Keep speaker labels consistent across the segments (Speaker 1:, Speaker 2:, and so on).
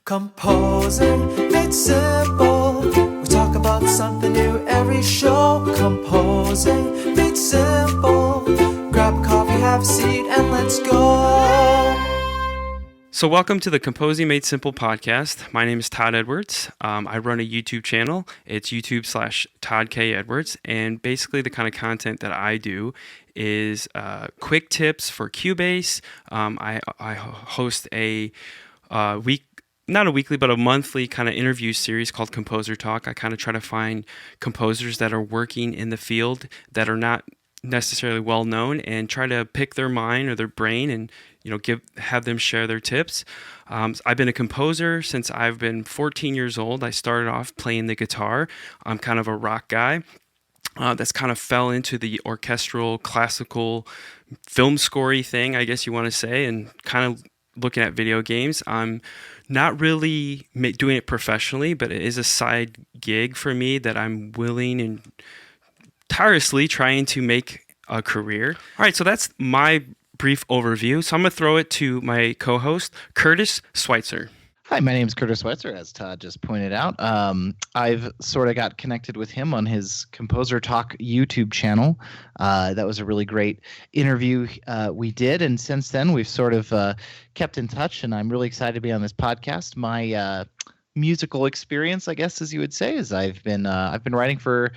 Speaker 1: Composing made simple. We talk about something new every show. Composing made simple. Grab a coffee, have a seat, and let's go.
Speaker 2: So welcome to the Composing Made Simple podcast. My name is Todd Edwards. I run a YouTube channel. It's YouTube/Todd K. Edwards. And basically the kind of content that I do is quick tips for Cubase. I host a not a weekly, but a monthly kind of interview series called Composer Talk. I kind of try to find composers that are working in the field that are not necessarily well known and try to pick their mind or their brain and have them share their tips. I've been a composer since I've been 14 years old. I started off playing the guitar. I'm kind of a rock guy. That's kind of fell into the orchestral, classical, film scorey thing, I guess you want to say, and kind of looking at video games. I'm not really doing it professionally, but it is a side gig for me that I'm willing and tirelessly trying to make a career. All right, so that's my brief overview. So I'm going to throw it to my co-host, Curtis Schweitzer.
Speaker 3: Hi, my name is Curtis Schweitzer, as Todd just pointed out. I've sort of got connected with him on his Composer Talk YouTube channel. That was a really great interview we did, and since then we've sort of kept in touch, and I'm really excited to be on this podcast. My musical experience, I guess, as you would say, is I've been writing for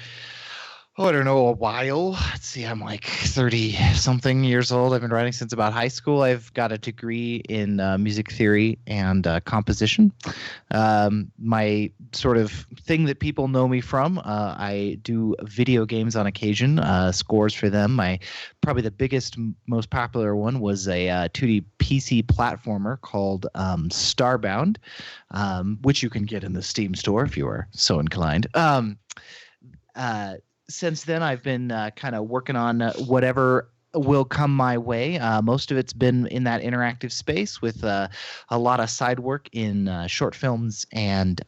Speaker 3: I don't know, a while. Let's see, I'm like 30-something years old. I've been writing since about high school. I've got a degree in music theory and composition. My sort of thing that people know me from, I do video games on occasion, scores for them. Probably the biggest, most popular one was a 2D PC platformer called Starbound, which you can get in the Steam store if you are so inclined. Since then, I've been kind of working on whatever will come my way. Most of it's been in that interactive space with a lot of side work in short films and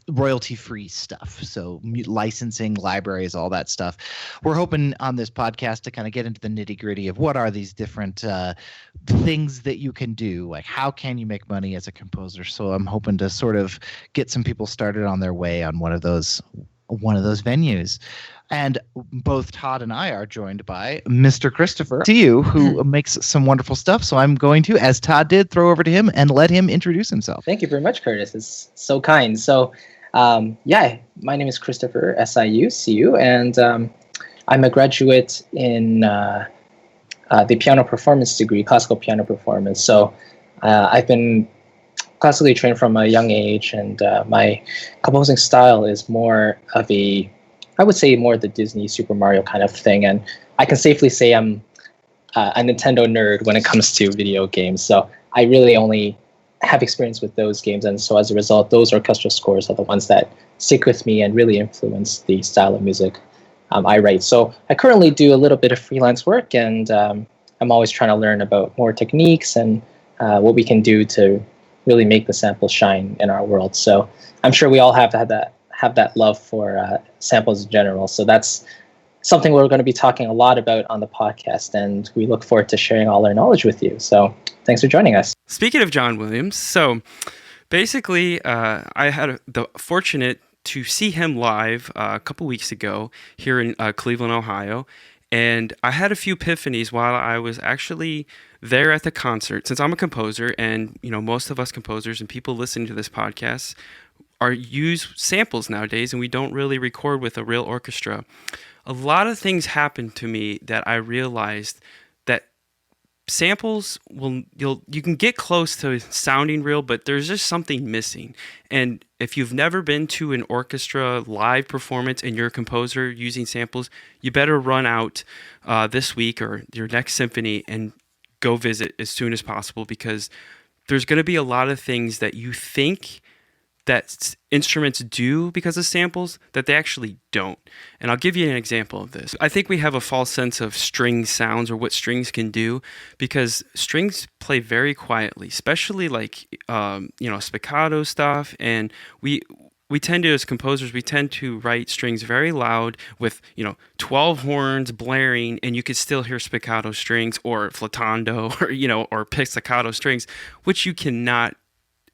Speaker 3: royalty-free stuff. So licensing, libraries, all that stuff. We're hoping on this podcast to kind of get into the nitty-gritty of what are these different things that you can do. Like, how can you make money as a composer? So I'm hoping to sort of get some people started on their way on one of those venues. And both Todd and I are joined by Mr. Christopher Tiu, who makes some wonderful stuff. So I'm going to, as Todd did, throw over to him and let him introduce himself.
Speaker 4: Thank you very much, Curtis. It's so kind. So, my name is Christopher, SIU, and I'm a graduate in the piano performance degree, classical piano performance. So I've been classically trained from a young age, and my composing style is more of I would say more the Disney Super Mario kind of thing, and I can safely say I'm a Nintendo nerd when it comes to video games. So I really only have experience with those games, and so as a result, those orchestral scores are the ones that stick with me and really influence the style of music I write. So I currently do a little bit of freelance work, and I'm always trying to learn about more techniques and what we can do to really make the samples shine in our world. So I'm sure we all have that love for samples in general. So that's something we're going to be talking a lot about on the podcast, and we look forward to sharing all our knowledge with you. So thanks for joining us.
Speaker 2: Speaking of John Williams, so basically I had the fortunate to see him live a couple weeks ago here in Cleveland, Ohio. And I had a few epiphanies while I was actually there at the concert. Since I'm a composer, and most of us composers and people listening to this podcast use samples nowadays, and we don't really record with a real orchestra. A lot of things happened to me that I realized that samples you can get close to sounding real, but there's just something missing. And if you've never been to an orchestra live performance and you're a composer using samples, you better run out this week or your next symphony and go visit as soon as possible, because there's going to be a lot of things that you think that instruments do because of samples that they actually don't. And I'll give you an example of this. I think we have a false sense of string sounds or what strings can do, because strings play very quietly, especially like spiccato stuff. And we tend to, as composers, we tend to write strings very loud with 12 horns blaring, and you could still hear spiccato strings or flautando or or pizzicato strings, which you cannot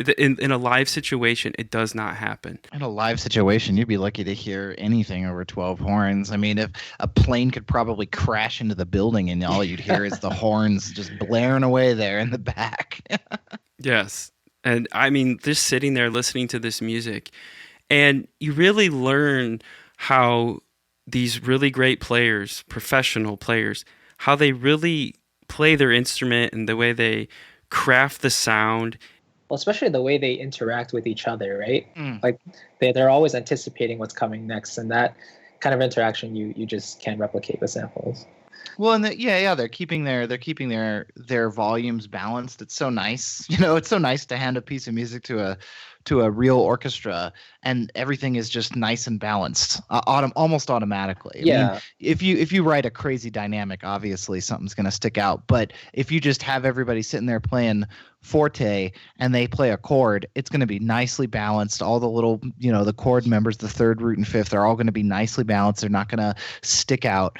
Speaker 2: in a live situation, it does not happen.
Speaker 3: In a live situation, you'd be lucky to hear anything over 12 horns. I mean, if a plane could probably crash into the building and all you'd hear is the horns just blaring away there in the back.
Speaker 2: Yes. And I mean, just sitting there listening to this music, and you really learn how these really great players, professional players, how they really play their instrument and the way they craft the sound.
Speaker 4: Well, especially the way they interact with each other, right?
Speaker 3: Mm.
Speaker 4: Like they're always anticipating what's coming next, and that kind of interaction you just can't replicate with samples.
Speaker 3: Well, and they're keeping their volumes balanced. It's so nice, you know. It's so nice to hand a piece of music to a real orchestra, and everything is just nice and balanced, almost automatically. I mean, if you write a crazy dynamic, obviously something's going to stick out. But if you just have everybody sitting there playing forte and they play a chord, it's going to be nicely balanced. All the little, you know, the chord members, the third, root, and fifth, they're all going to be nicely balanced. They're not going to stick out.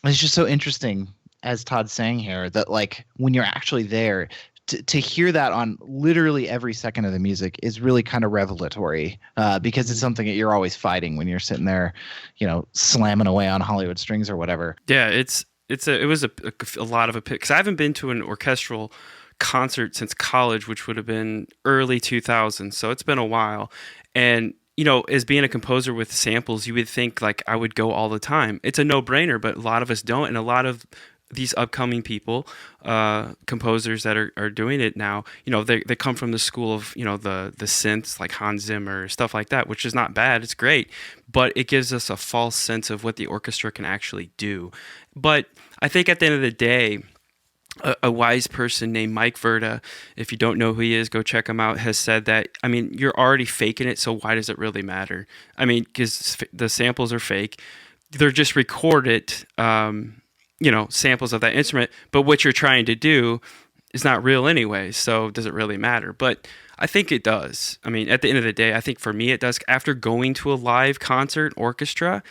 Speaker 3: It's just so interesting, as Todd's saying here, that like when you're actually there, to hear that on literally every second of the music is really kind of revelatory, because it's something that you're always fighting when you're sitting there, you know, slamming away on Hollywood strings or whatever.
Speaker 2: Yeah, it was a lot of because I haven't been to an orchestral concert since college, which would have been early 2000s, so it's been a while. And you know, as being a composer with samples, you would think like I would go all the time. It's a no-brainer, but a lot of us don't, and a lot of these upcoming people, composers that are doing it now, you know, they come from the school of, you know, the synths like Hans Zimmer, stuff like that, which is not bad. It's great, but it gives us a false sense of what the orchestra can actually do. But I think at the end of the day, a wise person named Mike Verda, if you don't know who he is, go check him out, has said that, I mean, you're already faking it, so why does it really matter? I mean, because the samples are fake. They're just recorded, you know, samples of that instrument, but what you're trying to do is not real anyway, so does it really matter? But I think it does. I mean, at the end of the day, I think for me it does. After going to a live concert orchestra,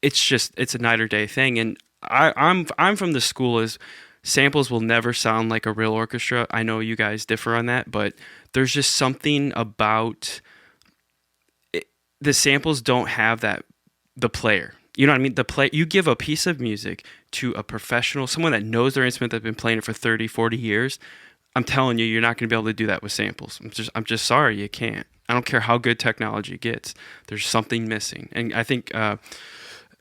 Speaker 2: it's a night or day thing. And I'm from the school as samples will never sound like a real orchestra. I know you guys differ on that, but there's just something about it. The samples don't have the player. You know what I mean? You give a piece of music to a professional, someone that knows their instrument, that's been playing it for 30, 40 years. I'm telling you, you're not going to be able to do that with samples. I'm just sorry, you can't. I don't care how good technology gets. There's something missing. And I think,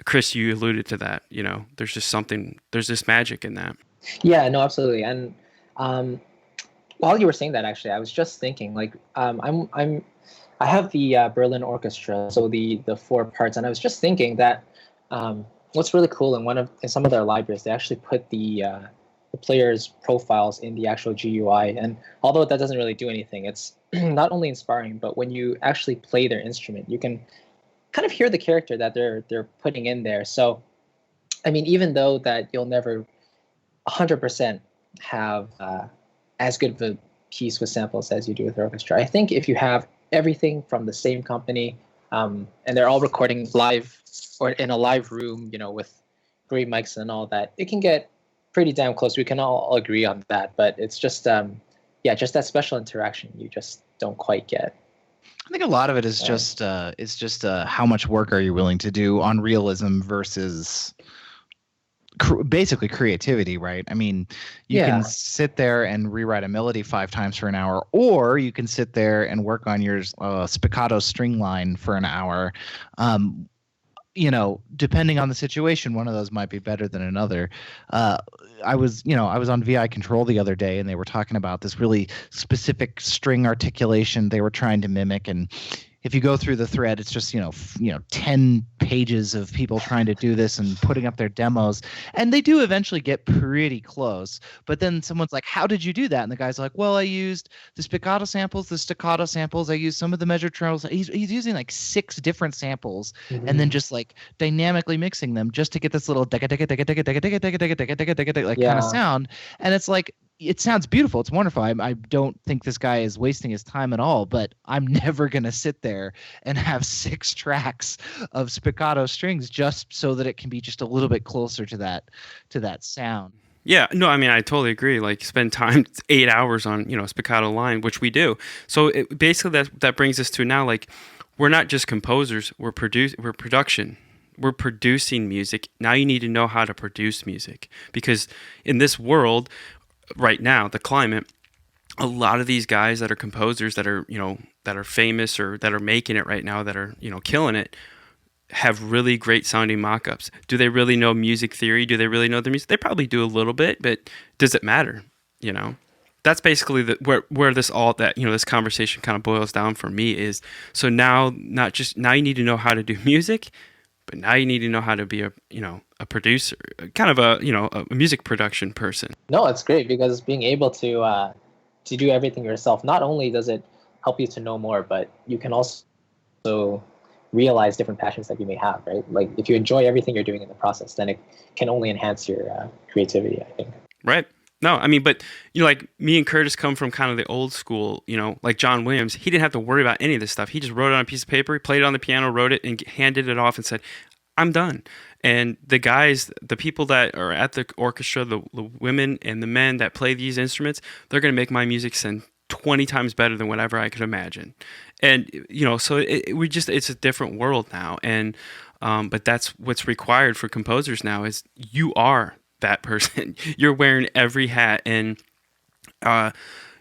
Speaker 2: Chris, you alluded to that. You know, there's this magic in that.
Speaker 4: Yeah, no, absolutely. And while you were saying that, actually, I was just thinking, like, I have the Berlin Orchestra, so the 4 parts, and I was just thinking that what's really cool in some of their libraries, they actually put the players' profiles in the actual GUI, and although that doesn't really do anything, it's not only inspiring, but when you actually play their instrument, you can kind of hear the character that they're putting in there. So, I mean, even though that you'll never 100% have as good of a piece with samples as you do with orchestra, I think if you have everything from the same company, and they're all recording live or in a live room, you know, with great mics and all that, it can get pretty damn close. We can all agree on that, but it's just, just that special interaction you just don't quite get.
Speaker 3: I think a lot of it is just how much work are you willing to do on realism versus basically creativity, right? I mean, you can sit there and rewrite a melody 5 times for an hour, or you can sit there and work on your spiccato string line for an hour. You know, depending on the situation, one of those might be better than another. I was on VI Control the other day, and they were talking about this really specific string articulation they were trying to mimic, and if you go through the thread, it's just 10 pages of people trying to do this and putting up their demos, and they do eventually get pretty close. But then someone's like, "How did you do that?" And the guy's like, "Well, I used the spiccato samples, the staccato samples. I used some of the measured trebles." He's using like 6 different samples, and then just like dynamically mixing them just to get this little like kind of sound. And it's like, it sounds beautiful. It's wonderful. I don't think this guy is wasting his time at all, but I'm never going to sit there and have 6 tracks of spiccato strings just so that it can be just a little bit closer to that sound.
Speaker 2: Yeah, no, I mean, I totally agree. Like, spend time 8 hours on, spiccato line, which we do. So basically, that brings us to now, like, we're not just composers. We're production. We're producing music. Now you need to know how to produce music, because in this world right now, the climate, a lot of these guys that are composers that are, that are famous or that are making it right now, that are, killing it, have really great sounding mock-ups. Do they really know music theory? Do they really know the music? They probably do a little bit, but does it matter? That's basically where this this conversation kind of boils down for me is. So now you need to know how to do music, but now you need to know how to be a producer, kind of a music production person.
Speaker 4: No, it's great, because being able to do everything yourself, not only does it help you to know more, but you can also realize different passions that you may have, right? Like, if you enjoy everything you're doing in the process, then it can only enhance your creativity, I think.
Speaker 2: Right. No, I mean, but, like me and Curtis come from kind of the old school, like John Williams. He didn't have to worry about any of this stuff. He just wrote it on a piece of paper, he played it on the piano, wrote it, and handed it off and said, I'm done. And the guys, the people that are at the orchestra, the women and the men that play these instruments, they're going to make my music sound 20 times better than whatever I could imagine. And, so it's a different world now. And, but that's what's required for composers now is you are that person. You're wearing every hat. And, I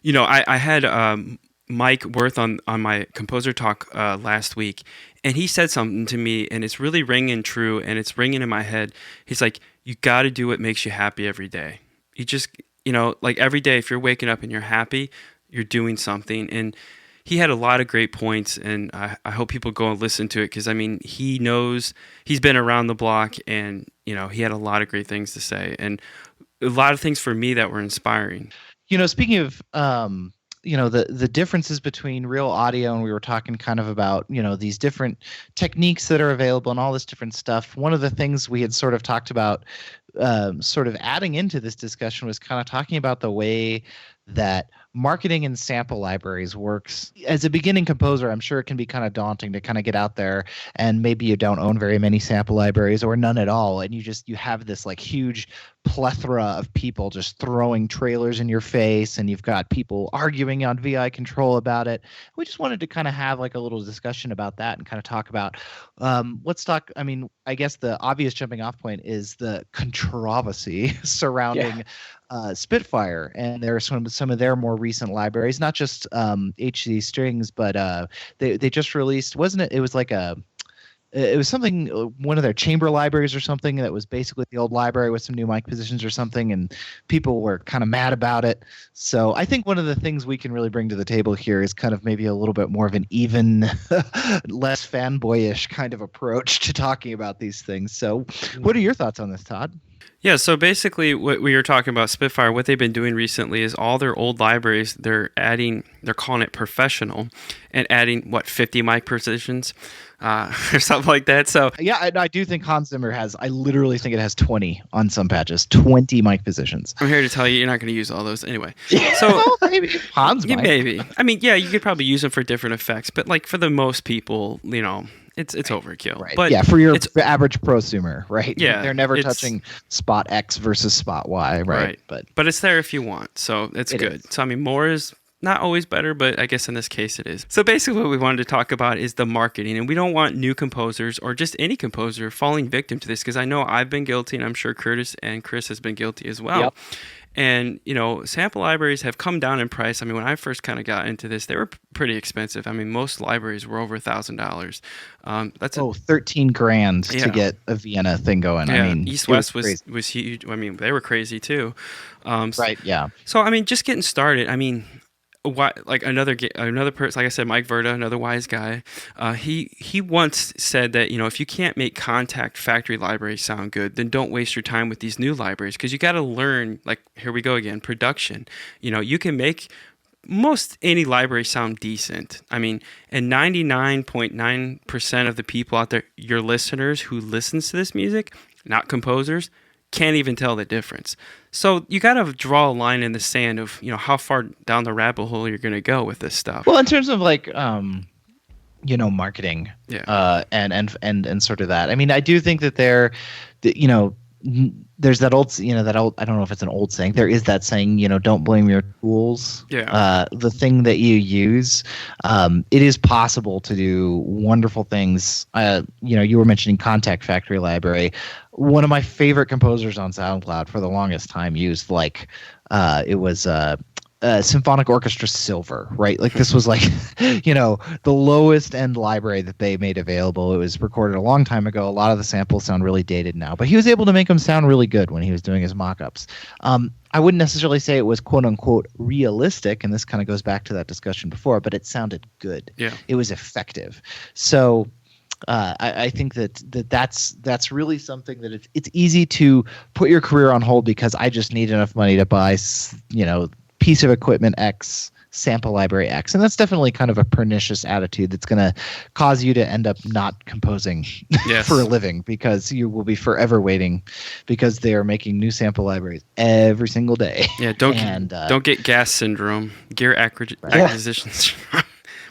Speaker 2: had Mike Worth on my composer talk last week, and he said something to me, and it's really ringing true, and it's ringing in my head. He's like, you got to do what makes you happy every day. You just, like every day, if you're waking up and you're happy, you're doing something. And he had a lot of great points, and I hope people go and listen to it, because, I mean, he knows, he's been around the block, and, he had a lot of great things to say, and a lot of things for me that were inspiring.
Speaker 3: Speaking of, the differences between real audio, and we were talking kind of about, these different techniques that are available and all this different stuff. One of the things we had sort of talked about, sort of adding into this discussion, was kind of talking about the way that marketing and sample libraries works. As a beginning composer, I'm sure it can be kind of daunting to kind of get out there, and maybe you don't own very many sample libraries or none at all, and you have this like huge plethora of people just throwing trailers in your face, and you've got people arguing on VI control about it. We just wanted to kind of have like a little discussion about that and kind of talk about I mean, I guess the obvious jumping off point is the controversy surrounding Spitfire, and there are some of their more recent libraries, not just HC Strings, but they just released, wasn't it? It was like it was something, one of their chamber libraries or something that was basically the old library with some new mic positions or something, and people were kind of mad about it. So I think one of the things we can really bring to the table here is kind of maybe a little bit more of an even, less fanboyish kind of approach to talking about these things. So what are your thoughts on this, Todd?
Speaker 2: Yeah, so basically what we were talking about Spitfire, what they've been doing recently is all their old libraries, they're calling it professional, and adding, 50 mic positions or something like that. So
Speaker 3: yeah, I do think Hans Zimmer I literally think it has 20 on some patches, 20 mic positions.
Speaker 2: I'm here to tell you, you're not going to use all those anyway.
Speaker 3: So well, maybe Hans might.
Speaker 2: Maybe. I mean, yeah, you could probably use them for different effects, but like for the most people, it's overkill.
Speaker 3: Right.
Speaker 2: But
Speaker 3: yeah, for your average prosumer, right?
Speaker 2: Yeah,
Speaker 3: they're never touching spot X versus spot Y, right?
Speaker 2: But it's there if you want, so it's good. Is. So I mean, more is not always better, but I guess in this case it is. So basically what we wanted to talk about is the marketing, and we don't want new composers or just any composer falling victim to this, because I know I've been guilty, and I'm sure Curtis and Chris has been guilty as well. Yep. And, sample libraries have come down in price. I mean, when I first kind of got into this, they were pretty expensive. I mean, most libraries were over $1,000. That's
Speaker 3: $13,000 to get a Vienna thing going.
Speaker 2: Yeah,
Speaker 3: I mean,
Speaker 2: East West was huge. I mean, they were crazy too.
Speaker 3: Right. Yeah.
Speaker 2: So, I mean, just getting started. I mean, like another person, like I said, Mike Verda, another wise guy, he once said that, if you can't make Contact factory libraries sound good, then don't waste your time with these new libraries, because you got to learn, like, here we go again, production. You can make most any library sound decent. I mean, and 99.9% of the people out there, your listeners who listens to this music, not composers, can't even tell the difference. So you got to draw a line in the sand of, how far down the rabbit hole you're going to go with this stuff.
Speaker 3: Well, in terms of like, marketing, and sort of that. I mean, I do think that there's that old, I don't know if it's an old saying. There is that saying, don't blame your tools.
Speaker 2: Yeah.
Speaker 3: The thing that you use. It is possible to do wonderful things. You were mentioning Contact Factory Library. One of my favorite composers on SoundCloud for the longest time used it was Symphonic Orchestra Silver, right? Like this was like, the lowest end library that they made available. It was recorded a long time ago. A lot of the samples sound really dated now, but he was able to make them sound really good when he was doing his mock-ups. I wouldn't necessarily say it was quote unquote realistic, and this kind of goes back to that discussion before, but it sounded good.
Speaker 2: Yeah.
Speaker 3: It was effective. So I think that's really something that it's easy to put your career on hold because I just need enough money to buy, piece of equipment X, sample library X. And that's definitely kind of a pernicious attitude that's going to cause you to end up not composing for a living, because you will be forever waiting because they are making new sample libraries every single day.
Speaker 2: Yeah, don't get gas syndrome, gear acquisition syndrome,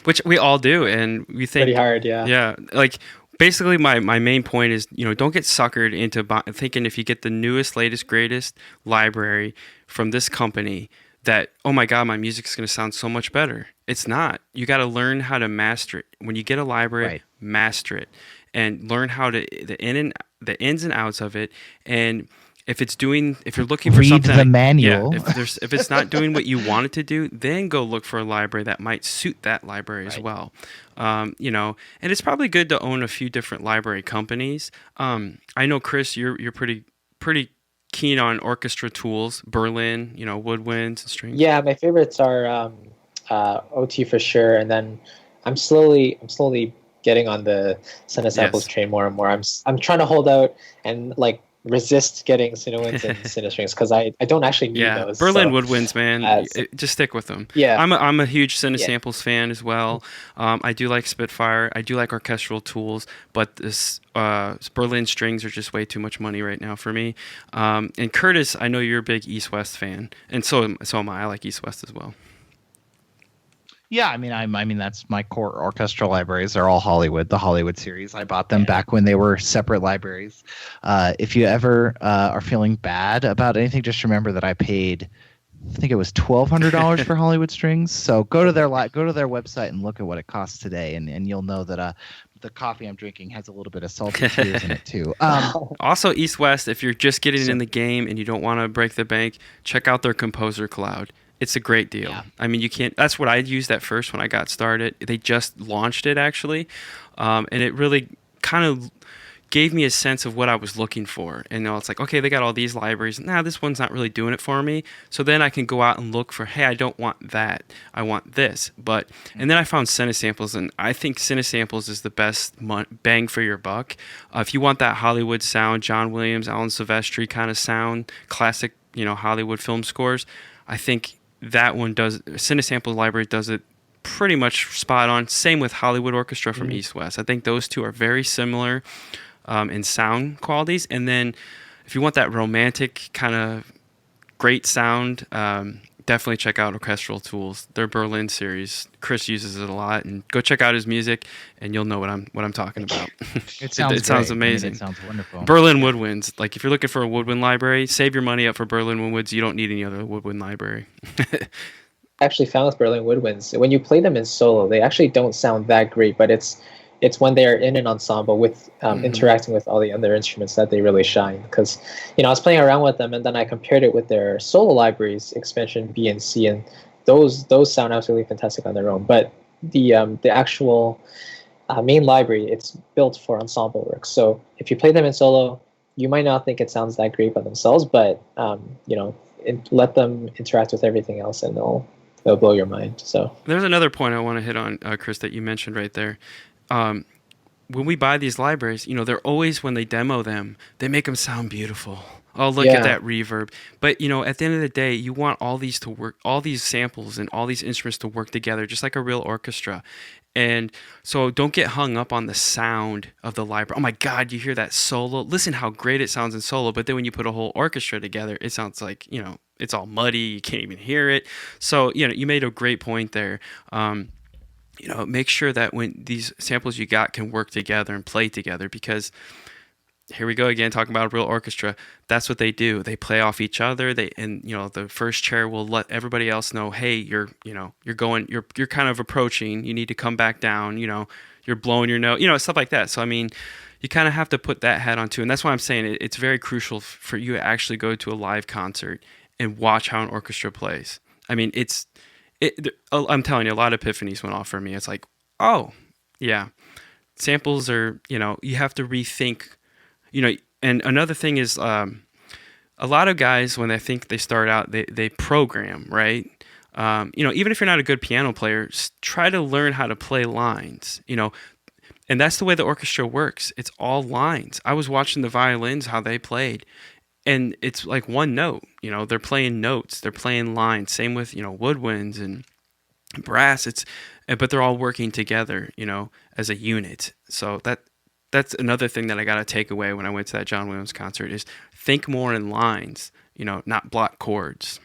Speaker 2: which we all do, and we think
Speaker 4: pretty hard. Yeah.
Speaker 2: Like basically my main point is, don't get suckered into thinking if you get the newest, latest, greatest library from this company that, oh my God, my music's going to sound so much better. It's not. You got to learn how to master it. When you get a library,
Speaker 3: Right.
Speaker 2: Master it and learn how to the ins and outs of it. And if you're looking for
Speaker 3: Read
Speaker 2: something,
Speaker 3: the manual.
Speaker 2: if it's not doing what you want it to do, then go look for a library that might suit that library as well. And it's probably good to own a few different library companies. I know, Chris, you're pretty keen on orchestra tools, Berlin, woodwinds and strings.
Speaker 4: Yeah, my favorites are OT for sure, and then I'm slowly getting on the Cinesamples train more and more. I'm trying to hold out and resist getting Cinewinds and Cinestrings because I don't actually need those.
Speaker 2: Berlin woodwinds, man. Just stick with them.
Speaker 4: Yeah,
Speaker 2: I'm a huge Cinesamples fan as well. I do like Spitfire. I do like orchestral tools, but this Berlin strings are just way too much money right now for me. And Curtis, I know you're a big East West fan, and so am I. I like East West as well.
Speaker 3: Yeah, I mean that's my core orchestral libraries. They're all Hollywood, the Hollywood series. I bought them back when they were separate libraries. If you ever are feeling bad about anything, just remember that I paid, I think it was $1,200 for Hollywood strings. So go to their website and look at what it costs today, and you'll know that the coffee I'm drinking has a little bit of salty tears in it too.
Speaker 2: Also, East West, if you're just getting in the game and you don't want to break the bank, check out their Composer Cloud. It's a great deal.
Speaker 3: Yeah.
Speaker 2: I mean, that's what I used at first when I got started. They just launched it actually. And it really kind of gave me a sense of what I was looking for. And it's like, okay, they got all these libraries. This one's not really doing it for me. So then I can go out and look for, hey, I don't want that. I want this. And then I found Cinesamples, and I think Cinesamples is the best bang for your buck. If you want that Hollywood sound, John Williams, Alan Silvestri kind of sound, classic, Hollywood film scores, I think that one Cinesamples library does it pretty much spot on. Same with Hollywood Orchestra from East West. I think those two are very similar in sound qualities. And then if you want that romantic kind of great sound, definitely check out Orchestral Tools. Their Berlin series. Chris uses it a lot, and go check out his music, and you'll know what I'm talking about.
Speaker 3: It sounds
Speaker 2: it sounds amazing.
Speaker 3: It sounds wonderful.
Speaker 2: Berlin woodwinds. Like if you're looking for a woodwind library, save your money up for Berlin woodwinds. You don't need any other woodwind library.
Speaker 4: Actually found with Berlin woodwinds, when you play them in solo, they actually don't sound that great, but it's when they're in an ensemble with interacting with all the other instruments that they really shine. Because I was playing around with them, and then I compared it with their solo libraries, expansion B and C, and those sound absolutely fantastic on their own. But the actual main library, it's built for ensemble work. So if you play them in solo, you might not think it sounds that great by themselves, but let them interact with everything else, and they'll blow your mind. So
Speaker 2: there's another point I want to hit on, Chris, that you mentioned right there. When we buy these libraries, they're always, when they demo them, they make them sound beautiful. Oh, look at that reverb. But, at the end of the day, you want all these to work, all these samples and all these instruments to work together, just like a real orchestra. And so don't get hung up on the sound of the library. Oh my God, you hear that solo? Listen how great it sounds in solo. But then when you put a whole orchestra together, it sounds like, it's all muddy. You can't even hear it. So, you made a great point there. Make sure that when these samples you got can work together and play together, because here we go again talking about a real orchestra. That's what they do. They play off each other. And the first chair will let everybody else know, hey, you're kind of approaching. You need to come back down. You're blowing your nose. Stuff like that. So I mean, you kind of have to put that hat on too, and that's why I'm saying it's very crucial for you to actually go to a live concert and watch how an orchestra plays. I mean, I'm telling you, a lot of epiphanies went off for me. It's like, oh, yeah, samples are, you have to rethink. And another thing is, a lot of guys, when they think they start out, they program, right? Even if you're not a good piano player, try to learn how to play lines, and that's the way the orchestra works. It's all lines. I was watching the violins, how they played, and it's like one note, they're playing notes, they're playing lines. Same with, woodwinds and brass, but they're all working together, as a unit. So that's another thing that I got to take away when I went to that John Williams concert is think more in lines, not block chords.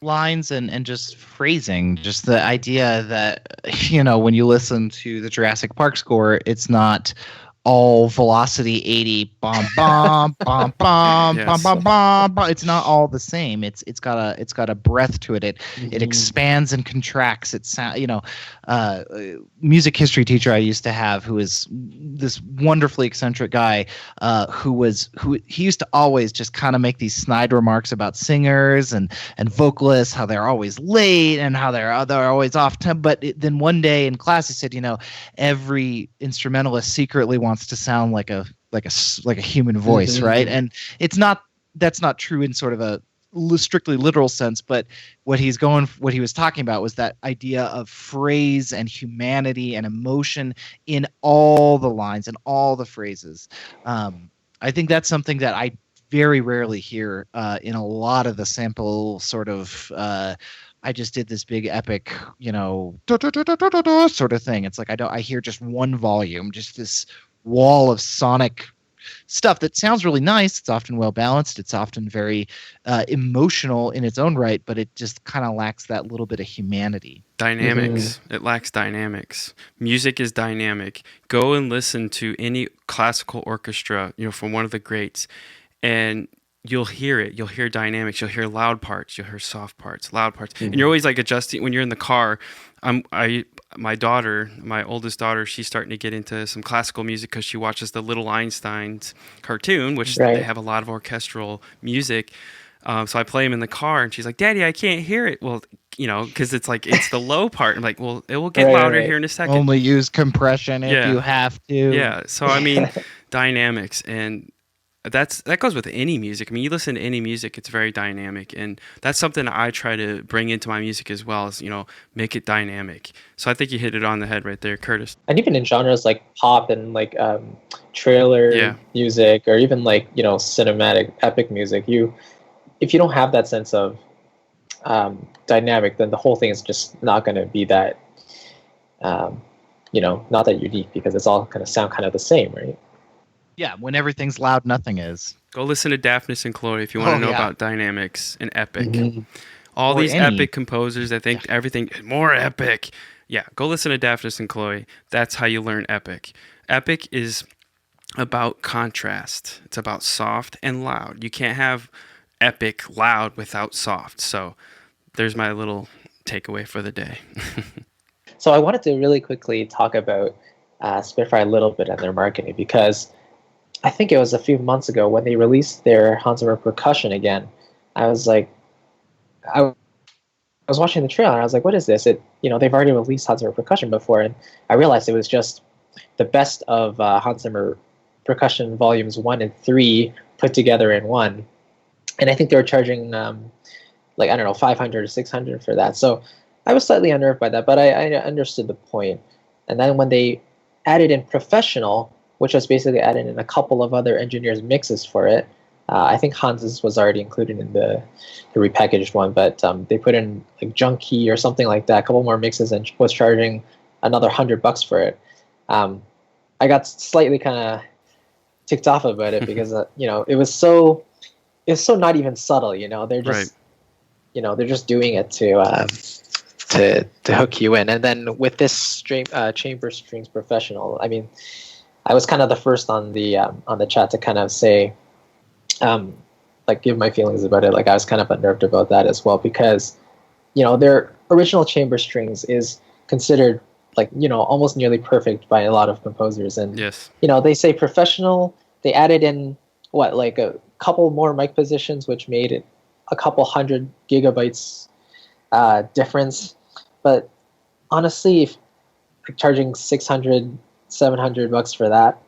Speaker 3: Lines and just phrasing, just the idea that, when you listen to the Jurassic Park score, it's not all velocity 80 bomb bomb bomb bomb
Speaker 2: Yes.
Speaker 3: bomb bomb bomb bomb. It's not all the same. It's got a breath to it. It expands and contracts. It sound music history teacher I used to have, who is this wonderfully eccentric guy, who he used to always just kind of make these snide remarks about singers and vocalists, how they're always late and how they're always off tempo. But then one day in class he said, every instrumentalist secretly wants to sound like a human voice, right? And that's not true in sort of a strictly literal sense, but what he was talking about was that idea of phrase and humanity and emotion in all the lines and all the phrases. I think that's something that I very rarely hear in a lot of the sample sort of I just did this big epic, sort of thing. It's like I hear just one volume, just this wall of sonic stuff that sounds really nice. It's often well balanced. It's often very emotional in its own right, but it just kind of lacks that little bit of humanity.
Speaker 2: Dynamics. It lacks dynamics. Music is dynamic. Go and listen to any classical orchestra, from one of the greats, and you'll hear it. You'll hear dynamics. You'll hear loud parts. You'll hear soft parts, loud parts. And you're always like adjusting when you're in the car. My oldest daughter, she's starting to get into some classical music because she watches the Little Einsteins cartoon, which they have a lot of orchestral music. So I play them in the car, and she's like, "Daddy, I can't hear it." Well, because it's the low part. I'm like, well, it will get louder here in a second.
Speaker 3: Only use compression if you have to.
Speaker 2: Yeah. So I mean, dynamics, and that goes with any music. I mean, you listen to any music, it's very dynamic, and that's something I try to bring into my music as well, as make it dynamic. So I think you hit it on the head right there, Curtis.
Speaker 4: And even in genres like pop and like trailer music, or even like cinematic epic music, if you don't have that sense of dynamic, then the whole thing is just not going to be that not that unique, because it's all going to sound kind of the same, right?
Speaker 3: Yeah, when everything's loud, nothing is.
Speaker 2: Go listen to Daphnis and Chloe if you want to know about dynamics and epic. All
Speaker 3: Or
Speaker 2: these
Speaker 3: any.
Speaker 2: epic composers, I think everything more epic. Yeah, go listen to Daphnis and Chloe. That's how you learn epic. Epic is about contrast. It's about soft and loud. You can't have epic loud without soft. So there's my little takeaway for the day.
Speaker 4: So I wanted to really quickly talk about Spitfire a little bit and their marketing, because I think it was a few months ago when they released their Hans Zimmer percussion again. I was like, I was watching the trailer and I was like, what is this? They've already released Hans Zimmer percussion before, and I realized it was just the best of Hans Zimmer percussion volumes 1 and 3 put together in one. And I think they were charging like, I don't know, 500 or 600 for that. So I was slightly unnerved by that, but I understood the point. And then when they added in professional, which was basically added in a couple of other engineers' mixes for it. I think Hans's was already included in the repackaged one, but they put in like Junkie or something like that, a couple more mixes, and was charging another $100 for it. I got slightly kind of ticked off about it because it was so not even subtle. They're just they're just doing it to hook you in. And then with this chamber strings professional, I mean, I was kind of the first on the chat to kind of say, like, give my feelings about it. Like, I was kind of unnerved about that as well, because, their original chamber strings is considered, like, almost nearly perfect by a lot of composers. And,
Speaker 2: Yes.
Speaker 4: they say professional. They added in, like a couple more mic positions, which made it a couple hundred gigabytes difference. But honestly, if charging 600, 700 bucks for that,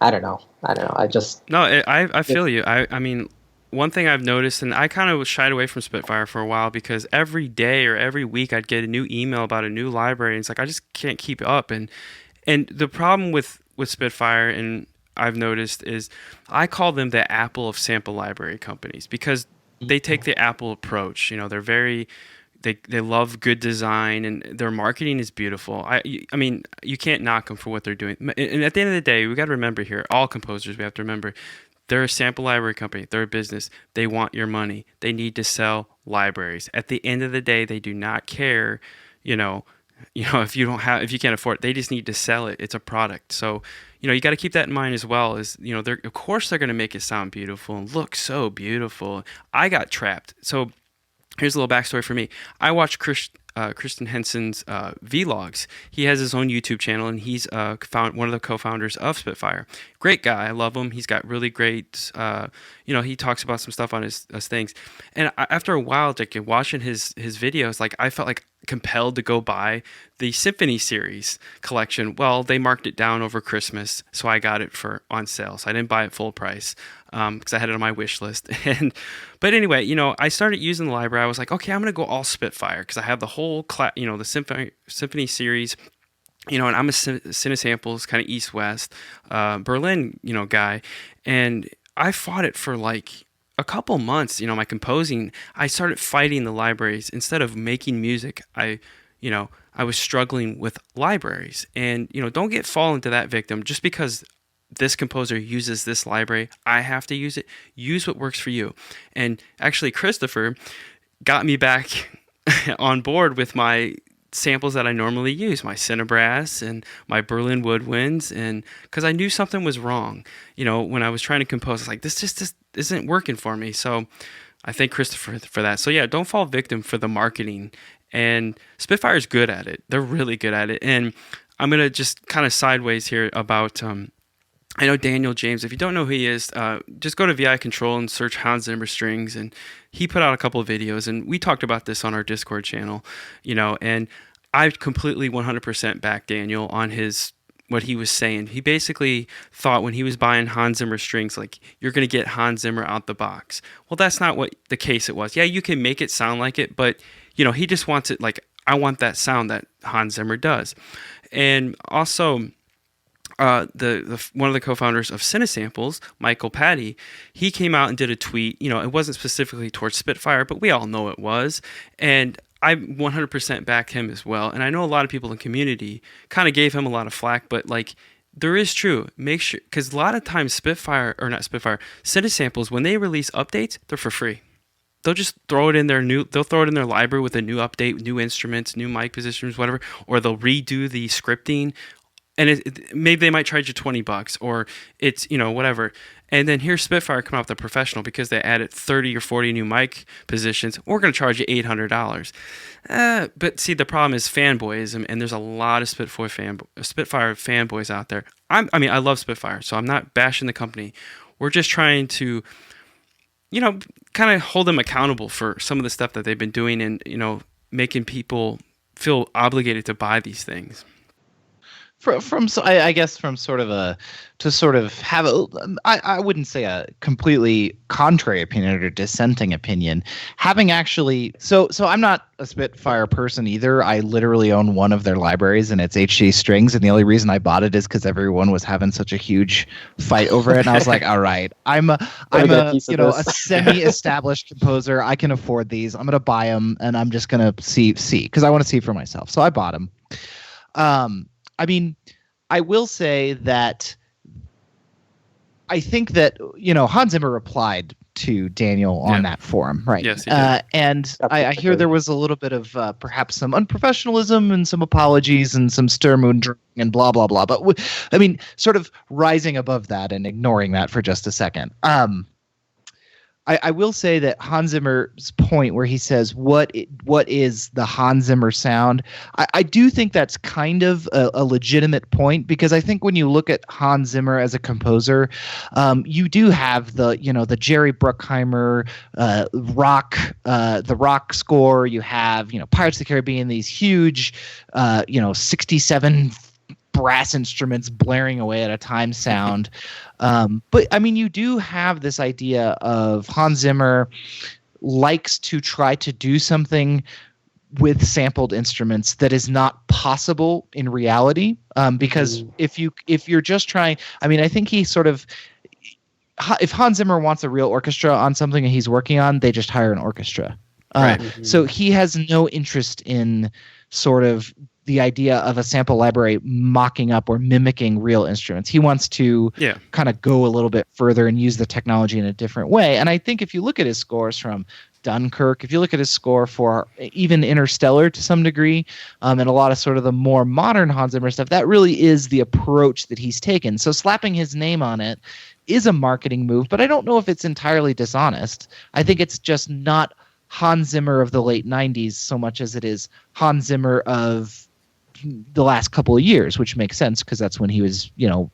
Speaker 4: I don't know.
Speaker 2: I feel you. I mean, one thing I've noticed, and I kind of shied away from Spitfire for a while, because every day or every week I'd get a new email about a new library, and it's like I just can't keep up. And the problem with Spitfire, and I've noticed, is I call them the Apple of sample library companies, because they take the Apple approach. They're very they love good design, and their marketing is beautiful. I mean, you can't knock them for what they're doing. And at the end of the day, we got to remember here, all composers, we have to remember, they're a sample library company. They're a business. They want your money. They need to sell libraries. At the end of the day, they do not care, if you can't afford it. They just need to sell it. It's a product. So, you got to keep that in mind as well. Of course they're going to make it sound beautiful and look so beautiful. I got trapped. So here's a little backstory for me. I watched Kristen Henson's vlogs. He has his own YouTube channel, and he's one of the co-founders of Spitfire. Great guy. I love him. He's got really great, he talks about some stuff on his things. And after a while, like, watching his videos, like, I felt like compelled to go buy the Symphony series collection. Well, they marked it down over Christmas, so I got it on sale. So I didn't buy it full price, because I had it on my wish list. But anyway, I started using the library. I was like, okay, I'm gonna go all Spitfire, because I have the whole the Symphony series. And I'm a Cinesamples kind of East-West Berlin guy, and I fought it for like a couple months. My composing, I started fighting the libraries instead of making music. I was struggling with libraries, and don't fall into that victim. Just because this composer uses this library, I have to use it. Use what works for you. And actually, Christopher got me back on board with my samples that I normally use, my Cinebrass and my Berlin Woodwinds, and because I knew something was wrong. When I was trying to compose, it's like, this just isn't working for me. So I thank Christopher for that. So yeah, don't fall victim for the marketing. And Spitfire's good at it. They're really good at it. And I'm gonna just kind of sideways here about I know Daniel James. If you don't know who he is, just go to VI Control and search Hans Zimmer Strings, and he put out a couple of videos, and we talked about this on our Discord channel, and I completely 100% back Daniel on what he was saying. He basically thought when he was buying Hans Zimmer Strings, like, you're going to get Hans Zimmer out the box. Well, that's not what the case it was. Yeah, you can make it sound like it, but, he just wants it like, I want that sound that Hans Zimmer does. And also, the one of the co-founders of Cinesamples, Michael Patty, he came out and did a tweet. It wasn't specifically towards Spitfire, but we all know it was. And I 100% back him as well. And I know a lot of people in the community kind of gave him a lot of flack, but like, there is true. Make sure, because a lot of times Cinesamples, when they release updates, they're for free. They'll just throw it in they'll throw it in their library with a new update, new instruments, new mic positions, whatever, or they'll redo the scripting. And maybe they might charge you $20, or it's, whatever. And then here's Spitfire coming out with a professional because they added 30 or 40 new mic positions. We're going to charge you $800. But see, the problem is fanboyism, and there's a lot of Spitfire fanboys out there. I love Spitfire, so I'm not bashing the company. We're just trying to, kind of hold them accountable for some of the stuff that they've been doing, and, making people feel obligated to buy these things.
Speaker 3: I guess from sort of have I wouldn't say a completely contrary opinion or dissenting opinion. Having actually, so I'm not a Spitfire person either. I literally own one of their libraries, and it's HD Strings, and the only reason I bought it is because everyone was having such a huge fight over it, and I was like, all right, I'm a semi-established composer. I can afford these. I'm gonna buy them, and I'm just gonna see because I want to see for myself. So I bought them. I will say that I think that, Hans Zimmer replied to Daniel on that forum, right?
Speaker 2: Yes, he did.
Speaker 3: And I hear there was a little bit of perhaps some unprofessionalism and some apologies and some Sturm und Drang and blah, blah, blah. But I mean, sort of rising above that and ignoring that for just a second. I will say that Hans Zimmer's point where he says, what is the Hans Zimmer sound? I do think that's kind of a legitimate point, because I think when you look at Hans Zimmer as a composer, you do have the Jerry Bruckheimer the rock score. You have, Pirates of the Caribbean, these huge, 67 brass instruments blaring away at a time sound. But I mean, you do have this idea of Hans Zimmer likes to try to do something with sampled instruments that is not possible in reality. Because if you're just trying, I mean, I think he sort of, if Hans Zimmer wants a real orchestra on something that he's working on, they just hire an orchestra. So he has no interest in sort of the idea of a sample library mocking up or mimicking real instruments. He wants to kind of go a little bit further and use the technology in a different way. And I think if you look at his scores from Dunkirk, if you look at his score for even Interstellar to some degree, and a lot of sort of the more modern Hans Zimmer stuff, that really is the approach that he's taken. So slapping his name on it is a marketing move, but I don't know if it's entirely dishonest. I think it's just not Hans Zimmer of the late 90s so much as it is Hans Zimmer of the last couple of years, which makes sense because that's when he was,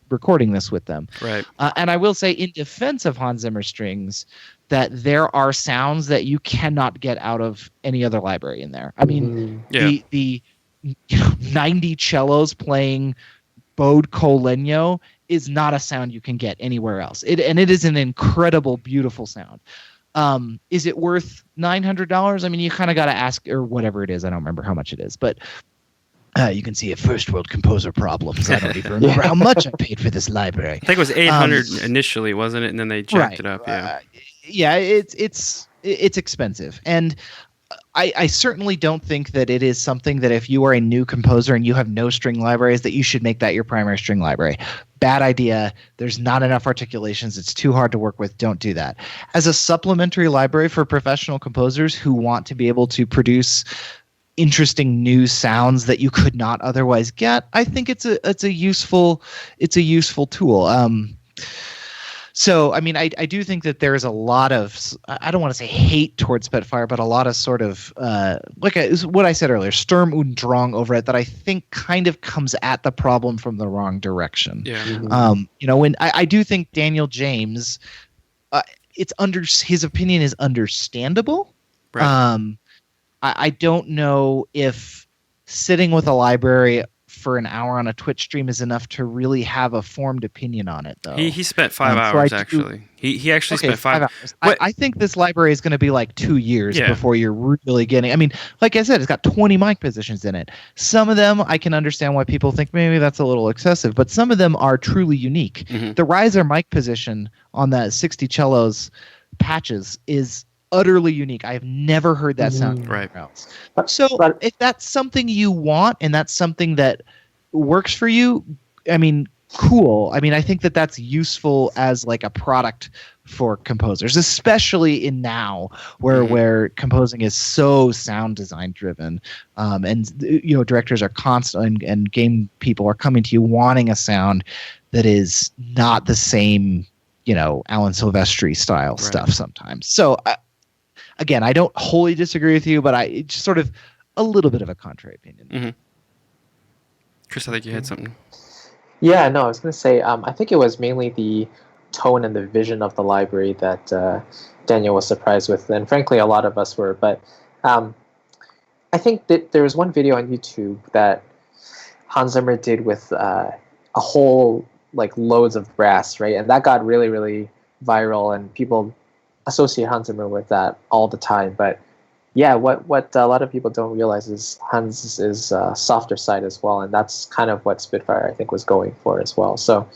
Speaker 3: recording this with them. Right. And I will say, in defense of Hans Zimmer Strings, that there are sounds that you cannot get out of any other library in there. I mean, the 90 cellos playing Bode Col Legno is not a sound you can get anywhere else. It is an incredible, beautiful sound. Is it worth $900? I mean, you kind of got to ask, or whatever it is. I don't remember how much it is, but you can see a first world composer problems. I don't even remember how much I paid for this library.
Speaker 2: I think it was $800 initially, wasn't it? And then they jacked it up.
Speaker 3: It's expensive, and I certainly don't think that it is something that if you are a new composer and you have no string libraries, that you should make that your primary string library. Bad idea. There's not enough articulations. It's too hard to work with. Don't do that. As a supplementary library for professional composers who want to be able to produce interesting new sounds that you could not otherwise get, I think it's a useful tool. So, I mean, I do think that there is a lot of, I don't want to say hate towards Spitfire, but a lot of sort of, what I said earlier, Sturm und Drang over it, that I think kind of comes at the problem from the wrong direction. Yeah. When I do think Daniel James, his opinion is understandable. Right. I don't know if sitting with a library for an hour on a Twitch stream is enough to really have a formed opinion on it, though.
Speaker 2: He spent 5 hours, actually. He actually spent 5
Speaker 3: hours. I think this library is going to be like 2 years before you're really getting... I mean, like I said, it's got 20 mic positions in it. Some of them, I can understand why people think maybe that's a little excessive, but some of them are truly unique. Mm-hmm. The riser mic position on the 60 cellos patches is utterly unique. I have never heard that sound anywhere else. So if that's something you want and that's something that works for you, I mean, cool. I mean, I think that that's useful as like a product for composers, especially in now where composing is so sound design driven, and directors are constant and game people are coming to you wanting a sound that is not the same, Alan Silvestri style stuff sometimes. So again, I don't wholly disagree with you, but it's sort of a little bit of a contrary opinion.
Speaker 2: Mm-hmm. Chris, I think you had something.
Speaker 4: Yeah, no, I was going to say, I think it was mainly the tone and the vision of the library that Daniel was surprised with, and frankly, a lot of us were. But I think that there was one video on YouTube that Hans Zimmer did with a whole, loads of brass, right? And that got really, really viral, and people associate Hans Zimmer with that all the time. But yeah, what a lot of people don't realize is Hans is softer side as well, and that's kind of what Spitfire, I think, was going for as well. So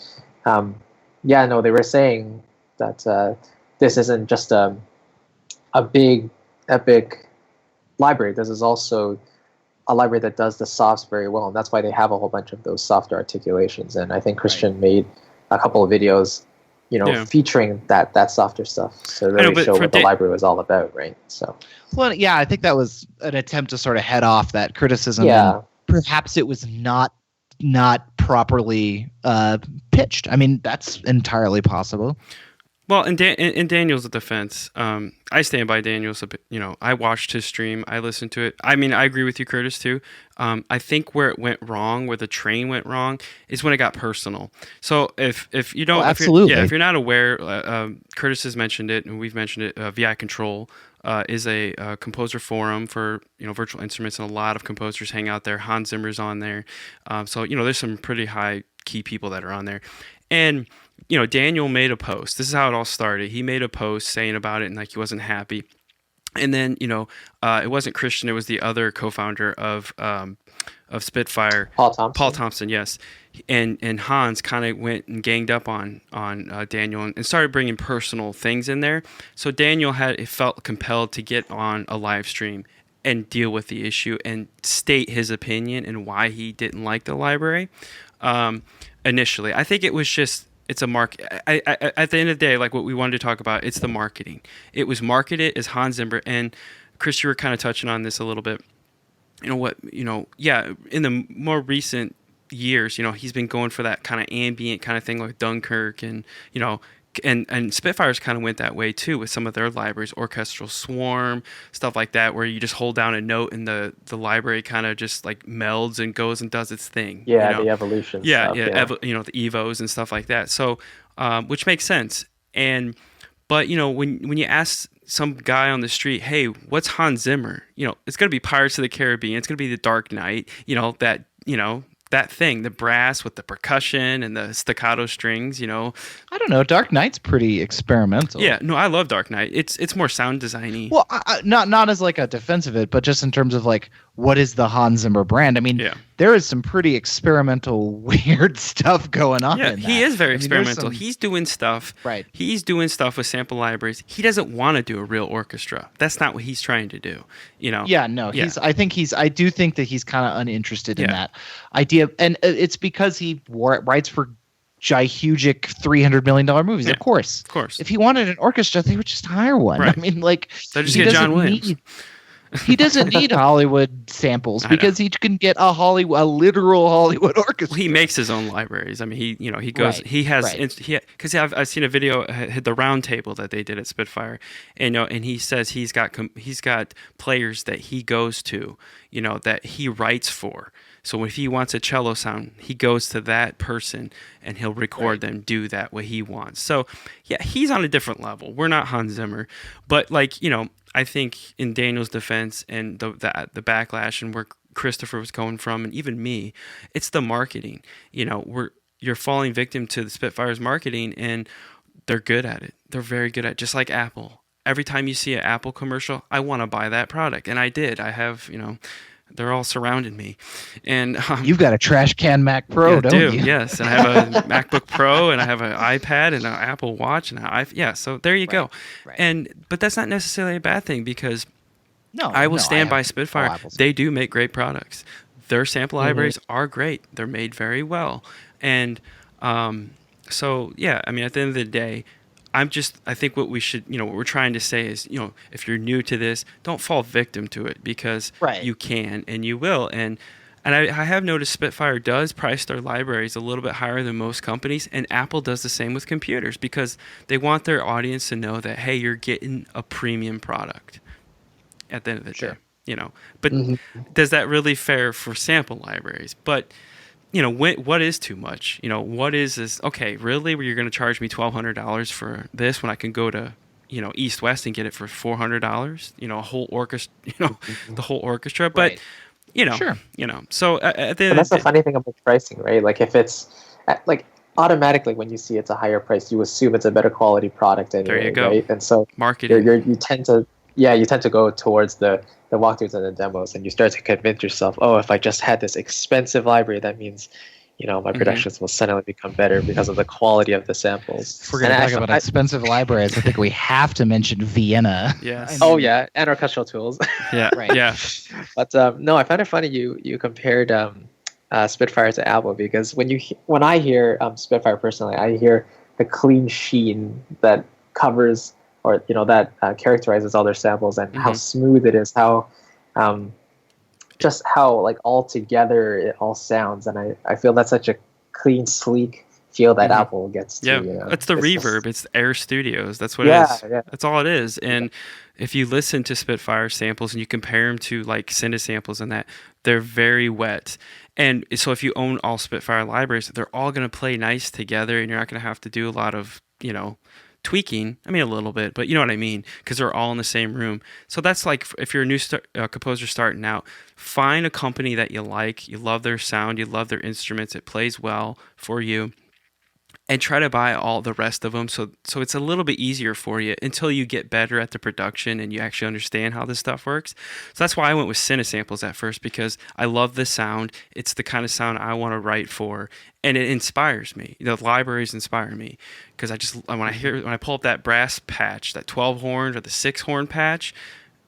Speaker 4: they were saying that this isn't just a big epic library. This is also a library that does the softs very well, and that's why they have a whole bunch of those softer articulations. And I think Christian made a couple of videos
Speaker 2: Yeah.
Speaker 4: featuring that softer stuff to
Speaker 2: know,
Speaker 4: really
Speaker 2: but
Speaker 4: show
Speaker 2: for
Speaker 4: what the library was all about, right? So
Speaker 3: Well, yeah, I think that was an attempt to sort of head off that criticism.
Speaker 4: yeah.
Speaker 3: And perhaps it was not properly pitched. I mean, that's entirely possible.
Speaker 2: Well, in Daniel's defense, I stand by Daniel's. I watched his stream. I listened to it. I mean, I agree with you, Curtis, too. I think where it went wrong, where the train went wrong, is when it got personal. So if you don't,
Speaker 3: absolutely,
Speaker 2: if you're not aware, Curtis has mentioned it, and we've mentioned it. VI Control is a composer forum for virtual instruments, and a lot of composers hang out there. Hans Zimmer's on there, so there's some pretty high key people that are on there, and Daniel made a post. This is how it all started. He made a post saying about it and like he wasn't happy. And then, it wasn't Christian. It was the other co-founder of Spitfire.
Speaker 4: Paul
Speaker 2: Thompson, yes. And Hans kind of went and ganged up on Daniel and started bringing personal things in there. So Daniel felt compelled to get on a live stream and deal with the issue and state his opinion and why he didn't like the library. Initially, I think it was just, it's a market. At the end of the day, like what we wanted to talk about, it's the marketing. It was marketed as Hans Zimmer, and Chris, you were kind of touching on this a little bit. In the more recent years, he's been going for that kind of ambient kind of thing like Dunkirk, and and Spitfires kind of went that way too with some of their libraries, Orchestral Swarm, stuff like that, where you just hold down a note and the library kind of just like melds and goes and does its thing.
Speaker 4: Yeah, the evolution.
Speaker 2: Yeah,
Speaker 4: stuff,
Speaker 2: the Evos and stuff like that. So, which makes sense. But when you ask some guy on the street, hey, what's Hans Zimmer? It's gonna be Pirates of the Caribbean. It's gonna be The Dark Knight. That thing, the brass with the percussion and the staccato strings,
Speaker 3: I don't know. Dark Knight's pretty experimental.
Speaker 2: Yeah, no, I love Dark Knight. It's more sound designy.
Speaker 3: Well, not as like a defense of it, but just in terms of like, what is the Hans Zimmer brand? I mean, there is some pretty experimental, weird stuff going on.
Speaker 2: Yeah, he is very experimental.
Speaker 3: Some...
Speaker 2: He's doing stuff.
Speaker 3: Right.
Speaker 2: He's doing stuff with sample libraries. He doesn't want to do a real orchestra. That's not what he's trying to do.
Speaker 3: Yeah, no. I do think that he's kind of uninterested in that idea, and it's because he writes for gigantic $300 million movies.
Speaker 2: Yeah,
Speaker 3: of course.
Speaker 2: If
Speaker 3: he wanted an orchestra, they would just hire one.
Speaker 2: Right.
Speaker 3: I mean, like,
Speaker 2: they just get John Williams.
Speaker 3: He doesn't need Hollywood samples because he can get a literal Hollywood orchestra.
Speaker 2: Well, he makes his own libraries. I mean, he goes. Right. He has because I've seen a video at the round table that they did at Spitfire, and and he says he's got players that he goes to, that he writes for. So if he wants a cello sound, he goes to that person and he'll record them do that what he wants. So yeah, he's on a different level. We're not Hans Zimmer, but I think in Daniel's defense and the backlash and where Christopher was going from, and even me, it's the marketing. You're falling victim to the Spitfire's marketing, and they're good at it. They're very good at it, just like Apple. Every time you see an Apple commercial, I want to buy that product, and I did. I have, they're all surrounding me, and
Speaker 3: you've got a trash can Mac Pro, don't you?
Speaker 2: Yes, and I have a MacBook Pro, and I have an iPad, and an Apple Watch, and so there you go. Right. But that's not necessarily a bad thing, because I will stand by Spitfire. They do make great products. Their sample libraries are great. They're made very well, and so yeah. I mean, at the end of the day, I think what we should, what we're trying to say is, if you're new to this, don't fall victim to it, because you can and you will. And I have noticed Spitfire does price their libraries a little bit higher than most companies, and Apple does the same with computers, because they want their audience to know that, hey, you're getting a premium product at the end of the day, But does that really fare for sample libraries? But what is too much? What is this? Okay, really? Where you're going to charge me $1,200 for this when I can go to, East West and get it for $400? A whole orchestra, the whole orchestra. But, so at the end
Speaker 4: that's the funny thing about pricing, right? Like if it's like automatically when you see it's a higher price, you assume it's a better quality product anyway.
Speaker 2: There you go.
Speaker 4: Right? And so
Speaker 2: marketing.
Speaker 4: You tend to go towards the walkthroughs and the demos, and you start to convince yourself, oh, if I just had this expensive library, that means, my productions will suddenly become better because of the quality of the samples.
Speaker 3: If we're going to talk about expensive libriaries, I think we have to mention Vienna.
Speaker 2: Yes.
Speaker 4: And orchestral tools.
Speaker 2: Yeah, right. Yeah.
Speaker 4: But no, I found it funny you compared Spitfire to Apple, because when I hear Spitfire personally, I hear the clean sheen that covers, or that characterizes all their samples, and how smooth it is, how just how like all together it all sounds. And I feel that's such a clean, sleek feel that Apple gets to.
Speaker 2: Yeah, it's the reverb. It's Air Studios. That's what
Speaker 4: Yeah,
Speaker 2: it is.
Speaker 4: yeah.
Speaker 2: That's all it is. And if you listen to Spitfire samples and you compare them to like Cinesamples and that, they're very wet. And so if you own all Spitfire libraries, they're all going to play nice together, and you're not going to have to do a lot of, tweaking. I mean, a little bit, but you know what I mean, because they're all in the same room. So that's like, if you're a new composer starting out, find a company that you like, you love their sound, you love their instruments, it plays well for you, and try to buy all the rest of them, so it's a little bit easier for you until you get better at the production and you actually understand how this stuff works. So that's why I went with Cinesamples at first, because I love the sound. It's the kind of sound I want to write for, and it inspires me. The libraries inspire me, because when I pull up that brass patch, that 12 horn or the 6 horn patch,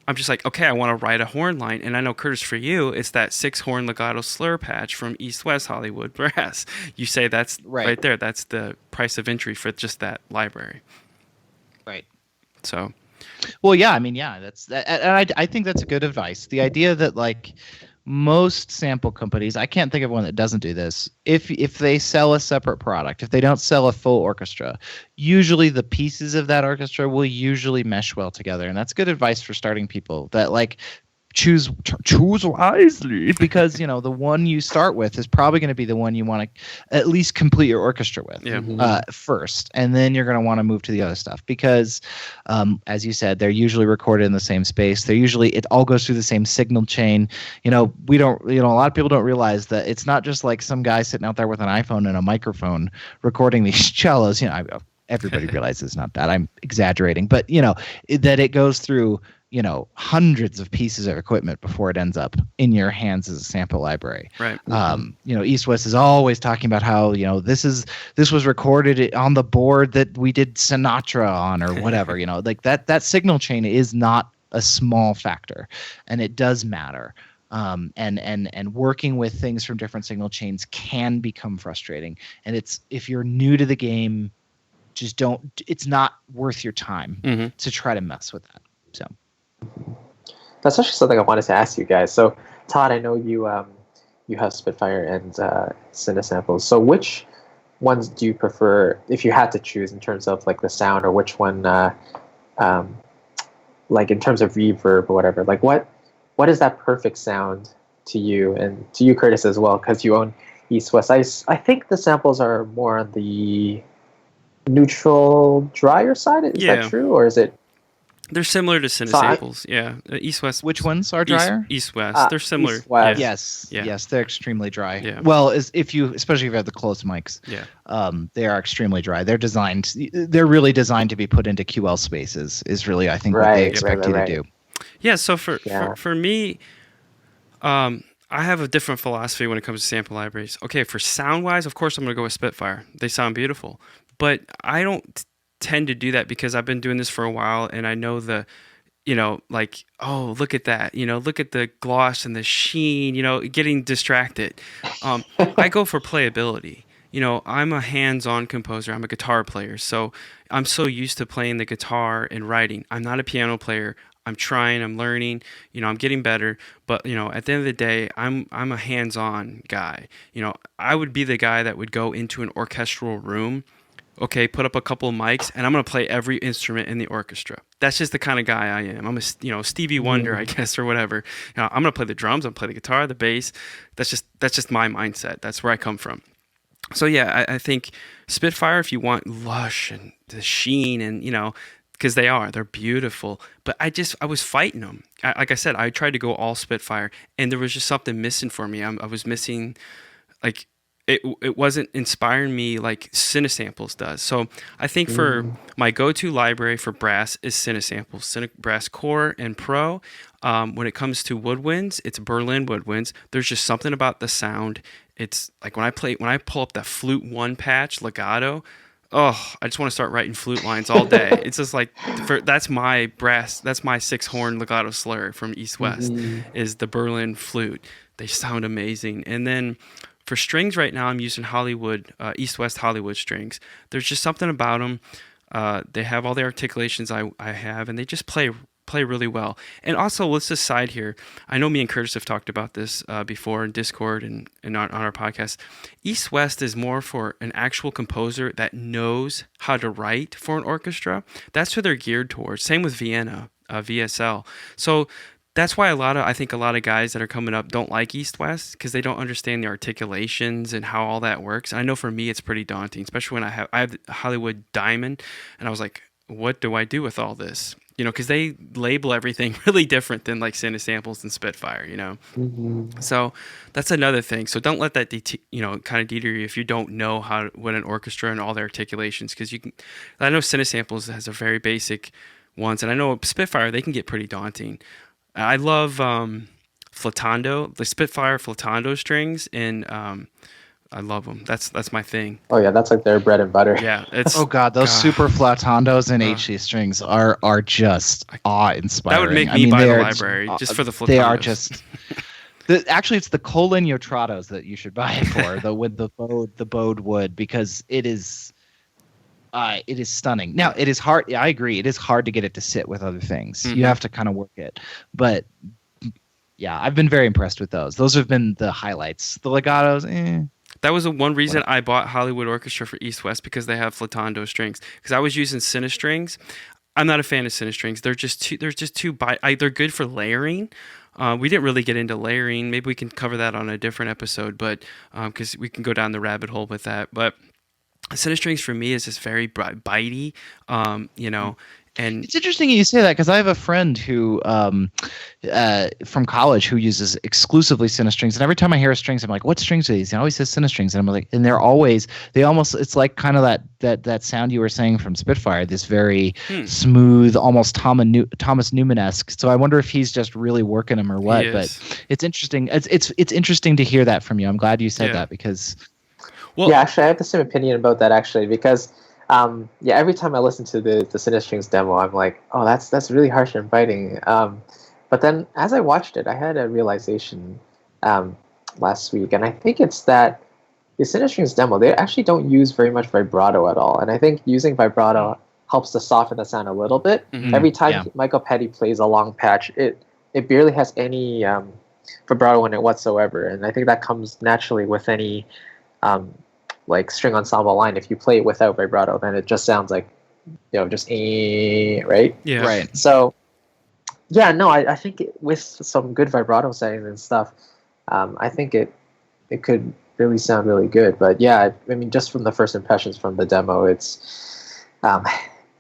Speaker 2: I'm just like, okay, I want to write a horn line. And I know, Curtis, for you, it's that 6 horn legato slur patch from East West Hollywood Brass. You say that's right there. That's the price of entry for just that library.
Speaker 3: Right.
Speaker 2: So.
Speaker 3: Well, yeah, I mean, that's that. And I think that's a good advice. The idea that like most sample companies, I can't think of one that doesn't do this. If they sell a separate product, if they don't sell a full orchestra, usually the pieces of that orchestra will usually mesh well together, and that's good advice for starting people. That like choose wisely, because the one you start with is probably going to be the one you want to at least complete your orchestra with first, and then you're going to want to move to the other stuff, because as you said, they're usually recorded in the same space. It all goes through the same signal chain. We don't, a lot of people don't realize that it's not just like some guy sitting out there with an iPhone and a microphone recording these cellos. Everybody realizes it's not that. I'm exaggerating, but that it goes through hundreds of pieces of equipment before it ends up in your hands as a sample library.
Speaker 2: Right.
Speaker 3: East West is always talking about how this was recorded on the board that we did Sinatra on, or whatever. Like that signal chain is not a small factor, and it does matter. And working with things from different signal chains can become frustrating. And if you're new to the game, just don't. It's not worth your time to try to mess with that. So.
Speaker 4: That's actually something I wanted to ask you guys. So, Todd, I know you have Spitfire and Cinesamples. So, which ones do you prefer if you had to choose in terms of like the sound, or which one, like in terms of reverb or whatever? Like, what is that perfect sound to you, and to you, Curtis, as well, because you own East West? I think the samples are more on the neutral, drier side. Is that true, or is it?
Speaker 2: They're similar to Cinesamples, yeah. East West.
Speaker 3: Which ones are drier?
Speaker 2: East West. They're similar.
Speaker 4: East West.
Speaker 3: Yes, they're extremely dry.
Speaker 2: Yeah.
Speaker 3: Well, especially if you have the close mics.
Speaker 2: Yeah.
Speaker 3: They are extremely dry. They're really designed to be put into QL spaces. Is really, I think, what they expect you to do.
Speaker 2: Yeah. So for me, I have a different philosophy when it comes to sample libraries. Okay, for sound wise, of course, I'm going to go with Spitfire. They sound beautiful, but I don't tend to do that because I've been doing this for a while, and I know like, oh, look at that, look at the gloss and the sheen, getting distracted. I go for playability. I'm a hands-on composer. I'm a guitar player, so I'm so used to playing the guitar and writing. I'm not a piano player. I'm trying, I'm learning, I'm getting better, but at the end of the day, I'm a hands-on guy. I would be the guy that would go into an orchestral room, okay, put up a couple of mics, and I'm going to play every instrument in the orchestra. That's just the kind of guy I am. I'm a Stevie Wonder, I guess, or whatever. I'm going to play the drums, I'm going to play the guitar, the bass. That's just my mindset. That's where I come from. So yeah, I think Spitfire, if you want lush and the sheen and, because they're beautiful. But I was fighting them. Like I said, I tried to go all Spitfire, and there was just something missing for me. I was missing, like, it wasn't inspiring me like Cinesamples does. So I think for my go-to library for brass is Cinesamples, Cinebrass Core and Pro. When it comes to Woodwinds, it's Berlin Woodwinds. There's just something about the sound. It's like when I pull up that flute 1 patch legato, oh, I just want to start writing flute lines all day. It's just like, that's my 6 horn legato slur from East West, is the Berlin flute. They sound amazing. And then for strings right now, I'm using Hollywood, East-West Hollywood strings. There's just something about them. They have all the articulations I have, and they just play really well. And also, let's just side here. I know me and Curtis have talked about this before in Discord and on our podcast. East West is more for an actual composer that knows how to write for an orchestra. That's who they're geared towards. Same with Vienna, VSL. So that's why I think a lot of guys that are coming up don't like East West, because they don't understand the articulations and how all that works. I know for me it's pretty daunting, especially when I have Hollywood Diamond, and I was like, what do I do with all this? Because they label everything really different than like Cinesamples and Spitfire,
Speaker 4: Mm-hmm.
Speaker 2: So that's another thing. So don't let that kind of deter you if you don't know what an orchestra and all their articulations, because I know Cinesamples has a very basic ones, and I know Spitfire, they can get pretty daunting. I love flautando, the Spitfire flautando strings, and I love them. That's my thing.
Speaker 4: Oh yeah, that's like their bread and butter.
Speaker 2: Yeah, it's
Speaker 3: those super flautandos and HC strings are just awe-inspiring.
Speaker 2: That would make me buy the library just for the flatandos.
Speaker 3: They are just. Actually, it's the Colin Yotrados that you should buy it for, with the bowed wood, because it is stunning. Now, it is hard. I agree. It is hard to get it to sit with other things.
Speaker 2: Mm-hmm.
Speaker 3: You have to kind of work it. But yeah, I've been very impressed with those. Those have been the highlights. The legatos,
Speaker 2: That was the one reason I bought Hollywood Orchestra for East West, because they have flautando strings. Because I was using Cinestrings. I'm not a fan of Cinestrings. They're just too they're good for layering. We didn't really get into layering. Maybe we can cover that on a different episode, but because we can go down the rabbit hole with that. But Cinestrings for me is just very bitey, And
Speaker 3: it's interesting you say that, because I have a friend who from college who uses exclusively Cinestrings, and every time I hear strings, I'm like, what strings are these? He always says Cinestrings, and I'm like, and it's like kind of that sound you were saying from Spitfire, this very smooth, almost Thomas Newman-esque. So I wonder if he's just really working them or what. But it's interesting. It's interesting to hear that from you. I'm glad you said that, because
Speaker 4: yeah, actually, I have the same opinion about that, actually, because every time I listen to the Cinestrings demo, I'm like, oh, that's really harsh and biting. But then as I watched it, I had a realization last week, and I think it's that the Cinestrings demo, they actually don't use very much vibrato at all. And I think using vibrato helps to soften the sound a little bit.
Speaker 2: Mm-hmm.
Speaker 4: Every time Michael Petty plays a long patch, it barely has any vibrato in it whatsoever. And I think that comes naturally with any like string ensemble line. If you play it without vibrato, then it just sounds like, just right?
Speaker 2: Yeah.
Speaker 3: Right.
Speaker 4: So, I think with some good vibrato settings and stuff, I think it could really sound really good. But yeah, I mean, just from the first impressions from the demo, it's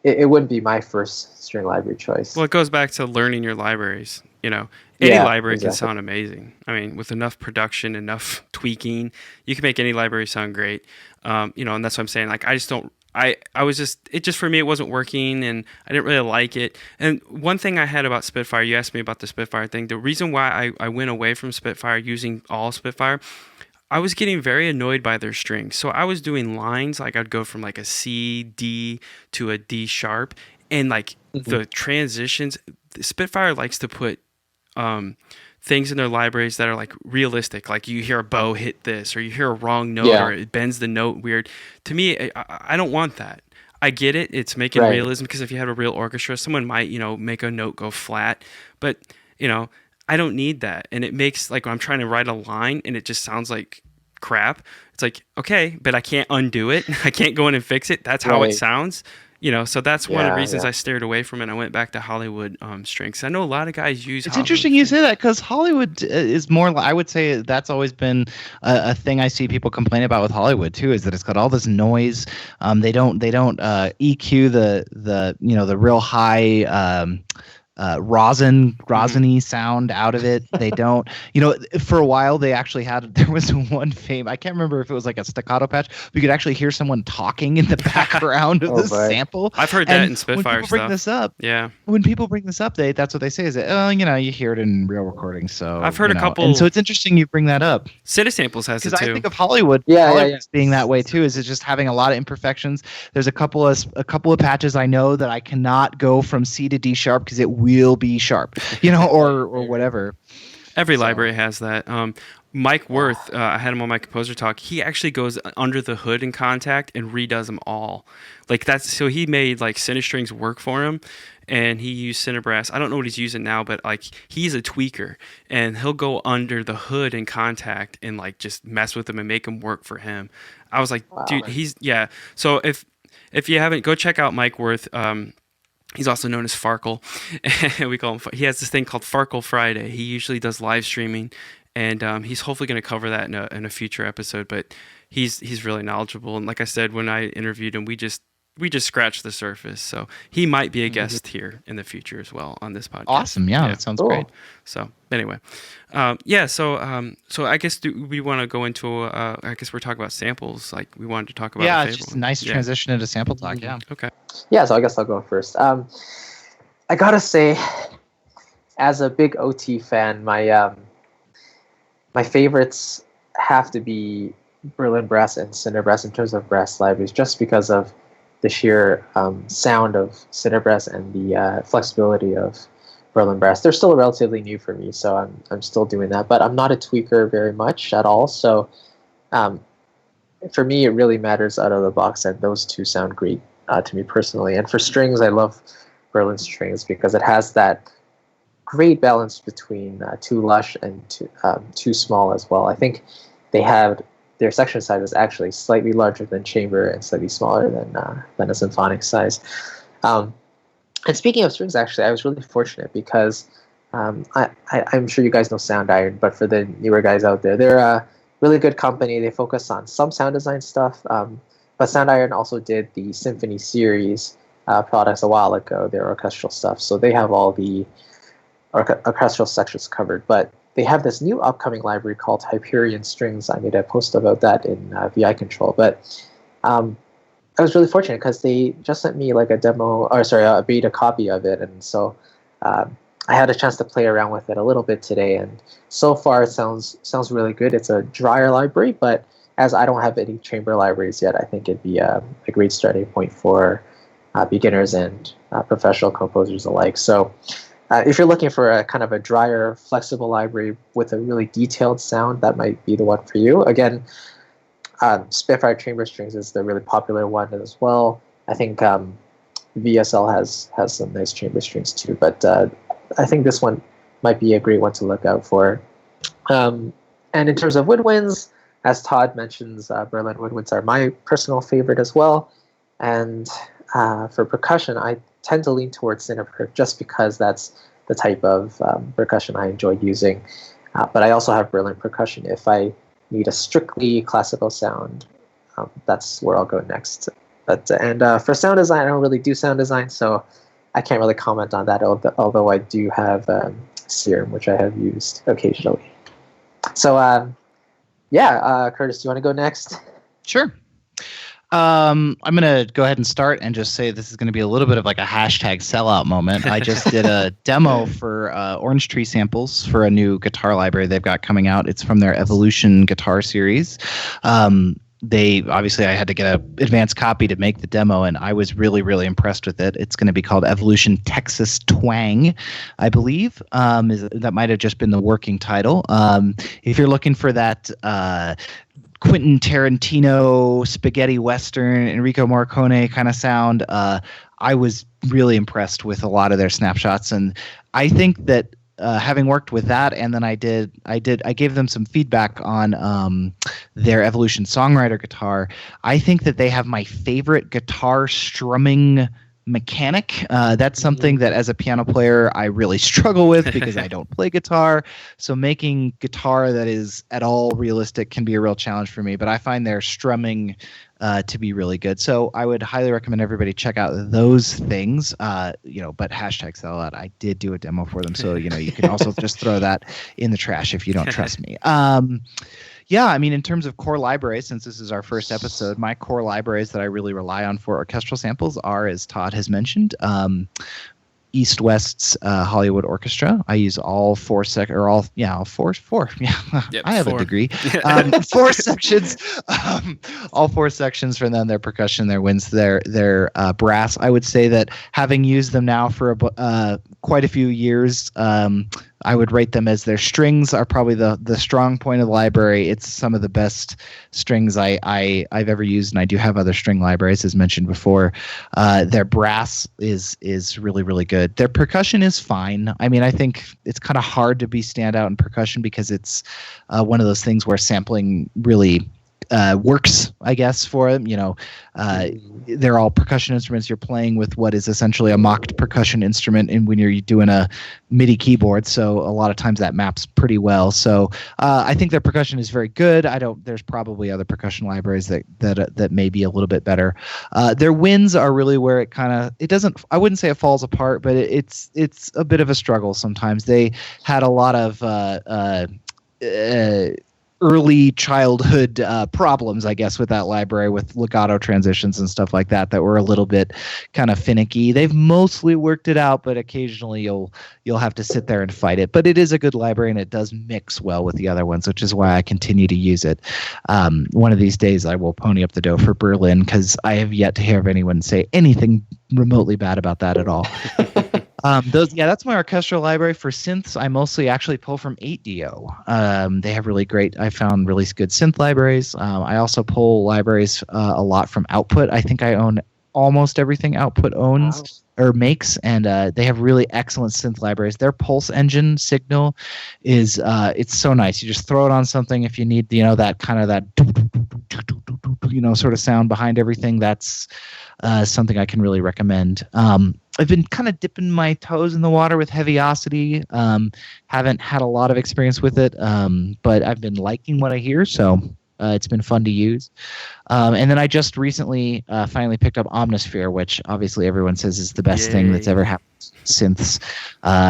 Speaker 4: it wouldn't be my first string library choice.
Speaker 2: Well, it goes back to learning your libraries. Any library can sound amazing. I mean, with enough production, enough tweaking, you can make any library sound great. And that's what I'm saying. Like, I just don't. For me, it wasn't working, and I didn't really like it. And one thing I had about Spitfire, you asked me about the Spitfire thing. The reason why I went away from Spitfire, using all Spitfire, I was getting very annoyed by their strings. So I was doing lines, like I'd go from like a C, D to a D sharp, and like the transitions. Spitfire likes to put things in their libraries that are like realistic, like you hear a bow hit this, or you hear a wrong note, or it bends the note weird. To me, I don't want that. I get it, it's making realism, because if you have a real orchestra, someone might make a note go flat, but I don't need that. And it makes, like, when I'm trying to write a line and it just sounds like crap, it's like, okay, but I can't undo it. I can't go in and fix it. That's how it sounds. So that's one of the reasons I steered away from it. I went back to Hollywood strings. I know a lot of guys use.
Speaker 3: It's interesting you say that, because Hollywood is more. I would say that's always been a thing I see people complain about with Hollywood too, is that it's got all this noise. They don't EQ the real high rosiny sound out of it. They don't, for a while they actually there was one I can't remember if it was like a staccato patch, but you could actually hear someone talking in the background of the sample.
Speaker 2: I've heard that in Spitfire stuff.
Speaker 3: When people bring this up, that's what they say is that, you hear it in real recordings. So
Speaker 2: I've heard a couple.
Speaker 3: And so it's interesting you bring that up.
Speaker 2: Cinesamples has it too.
Speaker 3: Because I think of Hollywood, being that way too, is it's just having a lot of imperfections. There's a couple of patches I know that I cannot go from C to D sharp because it will be sharp, or whatever.
Speaker 2: Every library has that. Mike Worth, I had him on my composer talk. He actually goes under the hood in Contact and redoes them all. Like that's so he made like Cinestrings work for him, and he used Cinebrass. I don't know what he's using now, but like he's a tweaker, and he'll go under the hood in Contact and like just mess with them and make them work for him. I was like, dude, So if you haven't, go check out Mike Worth. He's also known as Farkle. We call him. He has this thing called Farkle Friday. He usually does live streaming. And he's hopefully going to cover that in a future episode. But he's really knowledgeable. And like I said, when I interviewed him, we just scratched the surface. So he might be a guest here in the future as well on this podcast.
Speaker 3: Awesome. Yeah, that sounds great.
Speaker 2: So anyway, So I guess do we want to go into? I guess we're talking about samples. Like we wanted to talk about.
Speaker 3: Yeah, it's just a nice transition into sample talk. Yeah.
Speaker 2: Okay.
Speaker 4: Yeah. So I guess I'll go first. I gotta say, as a big OT fan, my favorites have to be Berlin Brass and Cinebrass in terms of brass libraries, just because of the sheer sound of Cinebrass and the flexibility of Berlin Brass. They're still relatively new for me, so I'm still doing that. But I'm not a tweaker very much at all. So for me, it really matters out of the box that those two sound great to me personally. And for strings, I love Berlin Strings because it has that great balance between too lush and too small as well. I think they have their section size is actually slightly larger than chamber and slightly smaller than a symphonic size. And speaking of strings, actually, I was really fortunate because I'm sure you guys know Sound Iron, but for the newer guys out there, they're a really good company. They focus on some sound design stuff, but Sound Iron also did the Symphony series products a while ago, their orchestral stuff. So they have all the orchestral sections covered, but they have this new upcoming library called Hyperion Strings. I made a post about that in VI Control, but I was really fortunate because they just sent me like a beta copy of it, and so I had a chance to play around with it a little bit today, and so far it sounds really good. It's a drier library, but as I don't have any chamber libraries yet, I think it'd be a great starting point for beginners and professional composers alike. So if you're looking for a kind of a drier, flexible library with a really detailed sound, that might be the one for you. Again, Spitfire Chamber Strings is the really popular one as well. I think VSL has some nice chamber strings too, but I think this one might be a great one to look out for. And in terms of woodwinds, as Todd mentions, Berlin woodwinds are my personal favorite as well. And for percussion, I tend to lean towards Cinebrass just because that's the type of percussion I enjoy using. But I also have Berlin percussion if I need a strictly classical sound. That's where I'll go next. But for sound design, I don't really do sound design, so I can't really comment on that, although I do have Serum, which I have used occasionally. So, Curtis, do you want to go next?
Speaker 3: Sure. I'm going to go ahead and start and just say this is going to be a little bit of like a hashtag sellout moment. I just did a demo for Orange Tree Samples for a new guitar library they've got coming out. It's from their Evolution guitar series. I had to get an advanced copy to make the demo, and I was really, really impressed with it. It's going to be called Evolution Texas Twang, I believe. That might have just been the working title. If you're looking for that Quentin Tarantino spaghetti western Enrico Morricone kind of sound, I was really impressed with a lot of their snapshots, and I think that having worked with that, and then I gave them some feedback on their Evolution Songwriter guitar. I think that they have my favorite guitar strumming mechanic. That's something that as a piano player I really struggle with because I don't play guitar. So making guitar that is at all realistic can be a real challenge for me, but I find their strumming to be really good. So I would highly recommend everybody check out those things. But hashtag sellout. I did do a demo for them, so you can also just throw that in the trash if you don't trust me. Yeah, I mean, in terms of core libraries, since this is our first episode, my core libraries that I really rely on for orchestral samples are, as Todd has mentioned, East West's Hollywood Orchestra. I use all four. Yeah, yep, I have a degree. 4 sections. All 4 sections for them. Their percussion, their winds, their brass. I would say that having used them now for quite a few years, I would rate them as their strings are probably the strong point of the library. It's some of the best strings I've ever used, and I do have other string libraries, as mentioned before. Their brass is really, really good. Their percussion is fine. I mean, I think it's kind of hard to be standout in percussion because it's one of those things where sampling really works, I guess, for them. They're all percussion instruments. You're playing with what is essentially a mocked percussion instrument, and when you're doing a MIDI keyboard, so a lot of times that maps pretty well. So I think their percussion is very good. There's probably other percussion libraries that may be a little bit better. Their winds are really where it doesn't. I wouldn't say it falls apart, but it's a bit of a struggle sometimes. They had a lot of early childhood problems, I guess, with that library, with legato transitions and stuff like that were a little bit kind of finicky. They've mostly worked it out, but occasionally you'll have to sit there and fight it. But it is a good library, and it does mix well with the other ones, which is why I continue to use it. One of these days I will pony up the dough for Berlin, because I have yet to hear anyone say anything remotely bad about that at all. That's my orchestral library. For synths, I mostly actually pull from 8DO. They have I found really good synth libraries. I also pull libraries a lot from Output. I think I own almost everything Output owns or makes, and they have really excellent synth libraries. Their Pulse Engine signal is it's so nice. You just throw it on something if you need that kind of that sort of sound behind everything. That's something I can really recommend. I've been kind of dipping my toes in the water with Heaviosity. Haven't had a lot of experience with it, but I've been liking what I hear, so it's been fun to use. And then I just recently finally picked up Omnisphere, which obviously everyone says is the best thing that's ever happened to synths.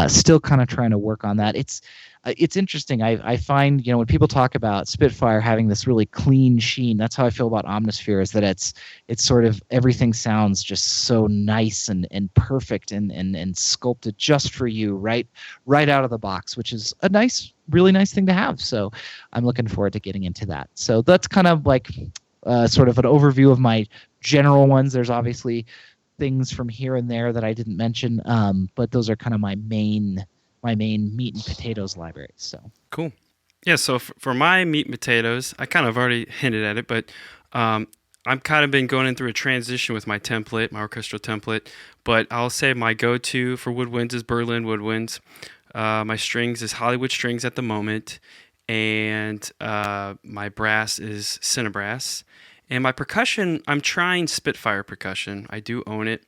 Speaker 3: Still kind of trying to work on that. It's interesting. I find, when people talk about Spitfire having this really clean sheen, that's how I feel about Omnisphere, is that it's sort of everything sounds just so nice and perfect and sculpted just for you right out of the box, which is a really nice thing to have. So I'm looking forward to getting into that. So that's kind of like sort of an overview of my general ones. There's obviously things from here and there that I didn't mention, but those are kind of my main meat and potatoes libraries. So
Speaker 2: cool. Yeah, so for my meat and potatoes, I kind of already hinted at it, but I've kind of been going through a transition with my template, my orchestral template, but I'll say my go-to for woodwinds is Berlin Woodwinds. My strings is Hollywood Strings at the moment, and my brass is Cinebrass. And my percussion, I'm trying Spitfire percussion. I do own it.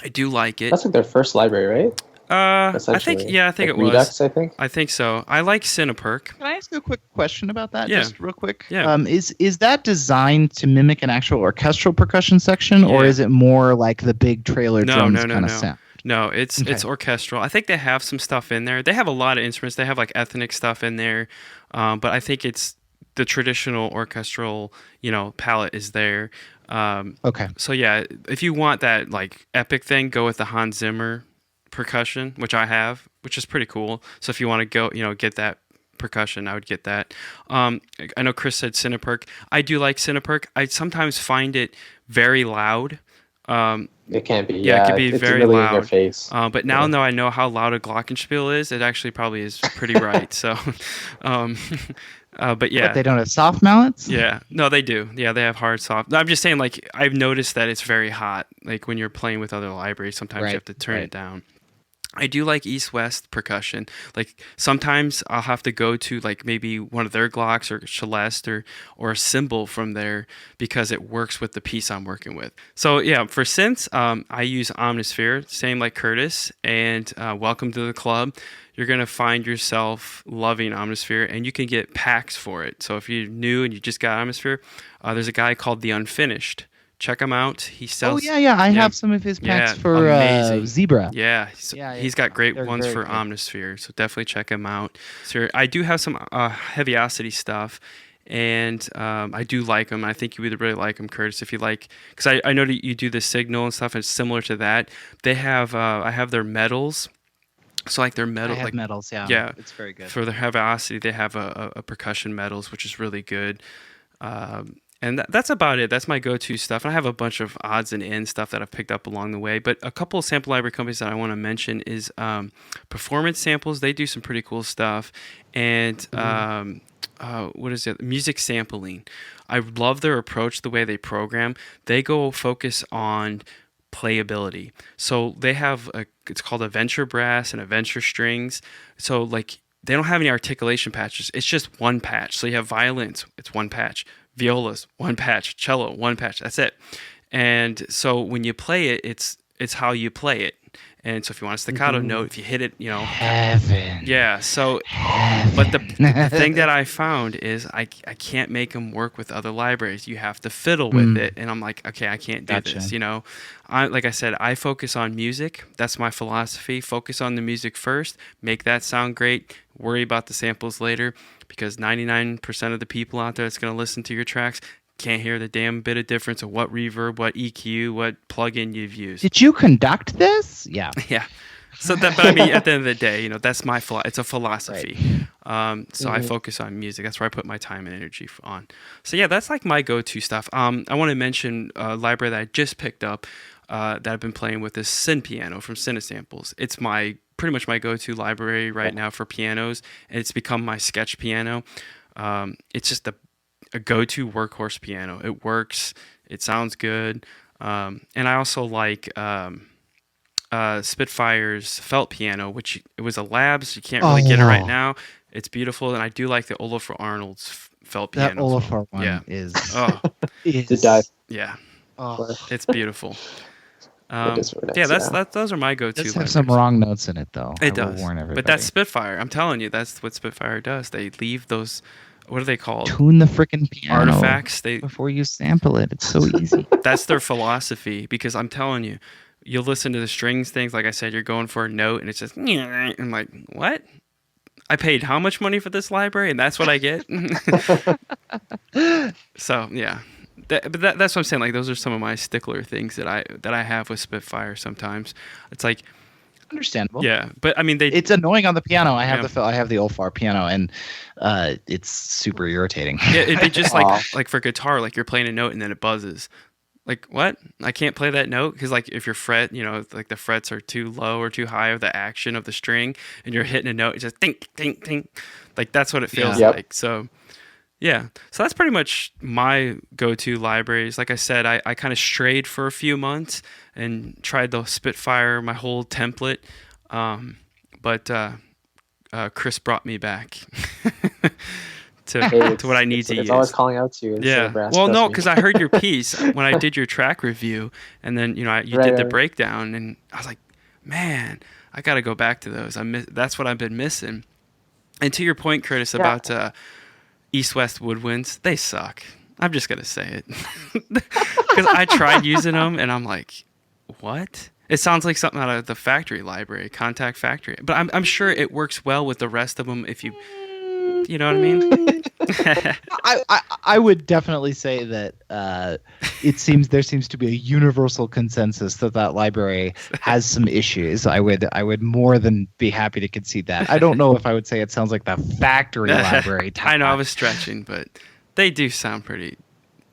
Speaker 2: I do like it.
Speaker 4: That's like their first library, right?
Speaker 2: I think it was.
Speaker 4: Redux, I think.
Speaker 2: I think so. I like Cineperk.
Speaker 3: Can I ask you a quick question about that?
Speaker 2: Yeah.
Speaker 3: Just real quick.
Speaker 2: Yeah.
Speaker 3: Is that designed to mimic an actual orchestral percussion section, or is it more like the big trailer drums kind of sound?
Speaker 2: No, it's orchestral. I think they have some stuff in there. They have a lot of instruments. They have like ethnic stuff in there, but I think it's the traditional orchestral, palette is there.
Speaker 3: Okay.
Speaker 2: So yeah, if you want that like epic thing, go with the Hans Zimmer percussion, which I have, which is pretty cool. So if you want to go, get that percussion, I would get that. I know Chris said Cineperk. I do like Cineperk. I sometimes find it very loud.
Speaker 4: It can be.
Speaker 2: Yeah, it can be
Speaker 4: it's
Speaker 2: very
Speaker 4: really
Speaker 2: loud.
Speaker 4: in your face.
Speaker 2: But now I know how loud a glockenspiel is. It actually probably is pretty right. So, but yeah.
Speaker 3: But they don't have soft mallets?
Speaker 2: Yeah. No, they do. Yeah, they have hard soft. I'm just saying, like, I've noticed that it's very hot. Like when you're playing with other libraries, sometimes you have to turn it down. I do like East-West percussion. Like sometimes I'll have to go to like maybe one of their Glocks or Celeste or a cymbal from there because it works with the piece I'm working with. So yeah, for synths, I use Omnisphere, same like Curtis, and welcome to the club. You're going to find yourself loving Omnisphere, and you can get packs for it. So if you're new and you just got Omnisphere, there's a guy called The Unfinished. Check him out. He sells.
Speaker 3: Oh yeah. I have some of his packs for Zebra.
Speaker 2: Yeah, he's got great ones for Omnisphere. So definitely check him out. So I do have some Heaviosity stuff, and I do like them. I think you would really like them, Curtis, if you like, because I know that you do the signal and stuff. And it's similar to that. They have I have their medals. So like their metal,
Speaker 3: I have
Speaker 2: like
Speaker 3: medals, yeah, it's very good.
Speaker 2: For their Heaviosity, they have a percussion medals, which is really good. And that's about it. That's my go-to stuff. And I have a bunch of odds and ends stuff that I've picked up along the way. But a couple of sample library companies that I want to mention is Performance Samples. They do some pretty cool stuff. And what is it? Music sampling. I love their approach, the way they program. They go focus on playability. So they have it's called a venture brass and a venture strings. So like they don't have any articulation patches. It's just one patch. So you have violins, it's one patch. Violas, one patch. Cello, one patch. That's it. And so when you play it, it's how you play it. And so if you want a staccato note, if you hit it,
Speaker 3: Heaven.
Speaker 2: Yeah. So, but the thing that I found is I can't make them work with other libraries. You have to fiddle with it. And I'm like, okay, I can't do this. Like I said, I focus on music. That's my philosophy. Focus on the music first. Make that sound great. Worry about the samples later, because 99% of the people out there that's going to listen to your tracks can't hear the damn bit of difference of what reverb, what EQ, what plugin you've used.
Speaker 3: Did you conduct this? Yeah.
Speaker 2: Yeah. So that, but I mean, at the end of the day, that's my it's a philosophy.
Speaker 3: Right.
Speaker 2: So I focus on music. That's where I put my time and energy on. So yeah, that's like my go-to stuff. I want to mention a library that I just picked up that I've been playing with is Piano from Cinesamples. It's pretty much my go-to library right now for pianos, and it's become my sketch piano. It's just a go-to workhorse piano. It works. It sounds good. And I also like Spitfire's felt piano, which it was a lab, so you can't really get it right now. It's beautiful, and I do like the Olafur Arnold's felt piano.
Speaker 3: That Olafur one is
Speaker 4: to dive.
Speaker 2: Yeah,
Speaker 3: oh.
Speaker 2: It's beautiful.
Speaker 4: Nice,
Speaker 2: Those are my go-to.
Speaker 3: It does have some wrong notes in it, though.
Speaker 2: It does,
Speaker 3: warn everybody.
Speaker 2: but that's Spitfire. I'm telling you, that's what Spitfire does. They leave those. What are they called?
Speaker 3: Tune the freaking piano
Speaker 2: artifacts.
Speaker 3: Before you sample it. It's so easy.
Speaker 2: That's their philosophy, because I'm telling you, you'll listen to the strings things. Like I said, you're going for a note, and it's just. I'm like, what? I paid how much money for this library, and that's what I get. So yeah, that's what I'm saying. Like those are some of my stickler things that I have with Spitfire. Sometimes it's like.
Speaker 3: Understandable.
Speaker 2: Yeah, but I mean,
Speaker 3: it's annoying on the piano. I have the Olafur piano, and it's super irritating.
Speaker 2: Yeah, it'd be just like for guitar, like you're playing a note and then it buzzes. Like what? I can't play that note because like if your fret, like the frets are too low or too high of the action of the string, and you're hitting a note, it's just ding, ding, ding. Like that's what it feels like. So. Yeah, so that's pretty much my go-to libraries. Like I said, I kind of strayed for a few months and tried the Spitfire, my whole template, but Chris brought me back to what I need to use.
Speaker 4: It's always calling out to you.
Speaker 2: Yeah, well, no, because I heard your piece when I did your track review, and then you did the breakdown, and I was like, man, I got to go back to those. That's what I've been missing. And to your point, Curtis, about East-West Woodwinds, they suck. I'm just going to say it. Because I tried using them, and I'm like, what? It sounds like something out of the factory library, Contact Factory. But I'm sure it works well with the rest of them if you know what I mean?
Speaker 3: I would definitely say that there seems to be a universal consensus that library has some issues. I would more than be happy to concede that. I don't know if I would say it sounds like the factory library.
Speaker 2: I know I was stretching, but they do sound pretty.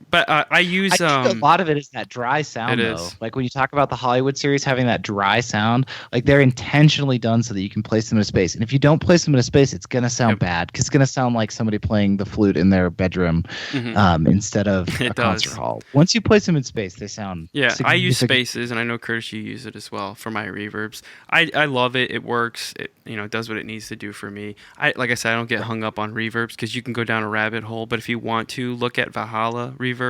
Speaker 2: But I use
Speaker 3: think a lot of it is that dry sound, though. Like when you talk about the Hollywood series having that dry sound, like they're intentionally done so that you can place them in a space. And if you don't place them in a space, it's gonna sound bad because it's gonna sound like somebody playing the flute in their bedroom instead of a concert hall. Once you place them in space, they sound
Speaker 2: I use spaces, and I know Curtis, you use it as well for my reverbs. I love it. It works. It does what it needs to do for me. Like I said, I don't get hung up on reverbs because you can go down a rabbit hole. But if you want to look at Valhalla reverbs.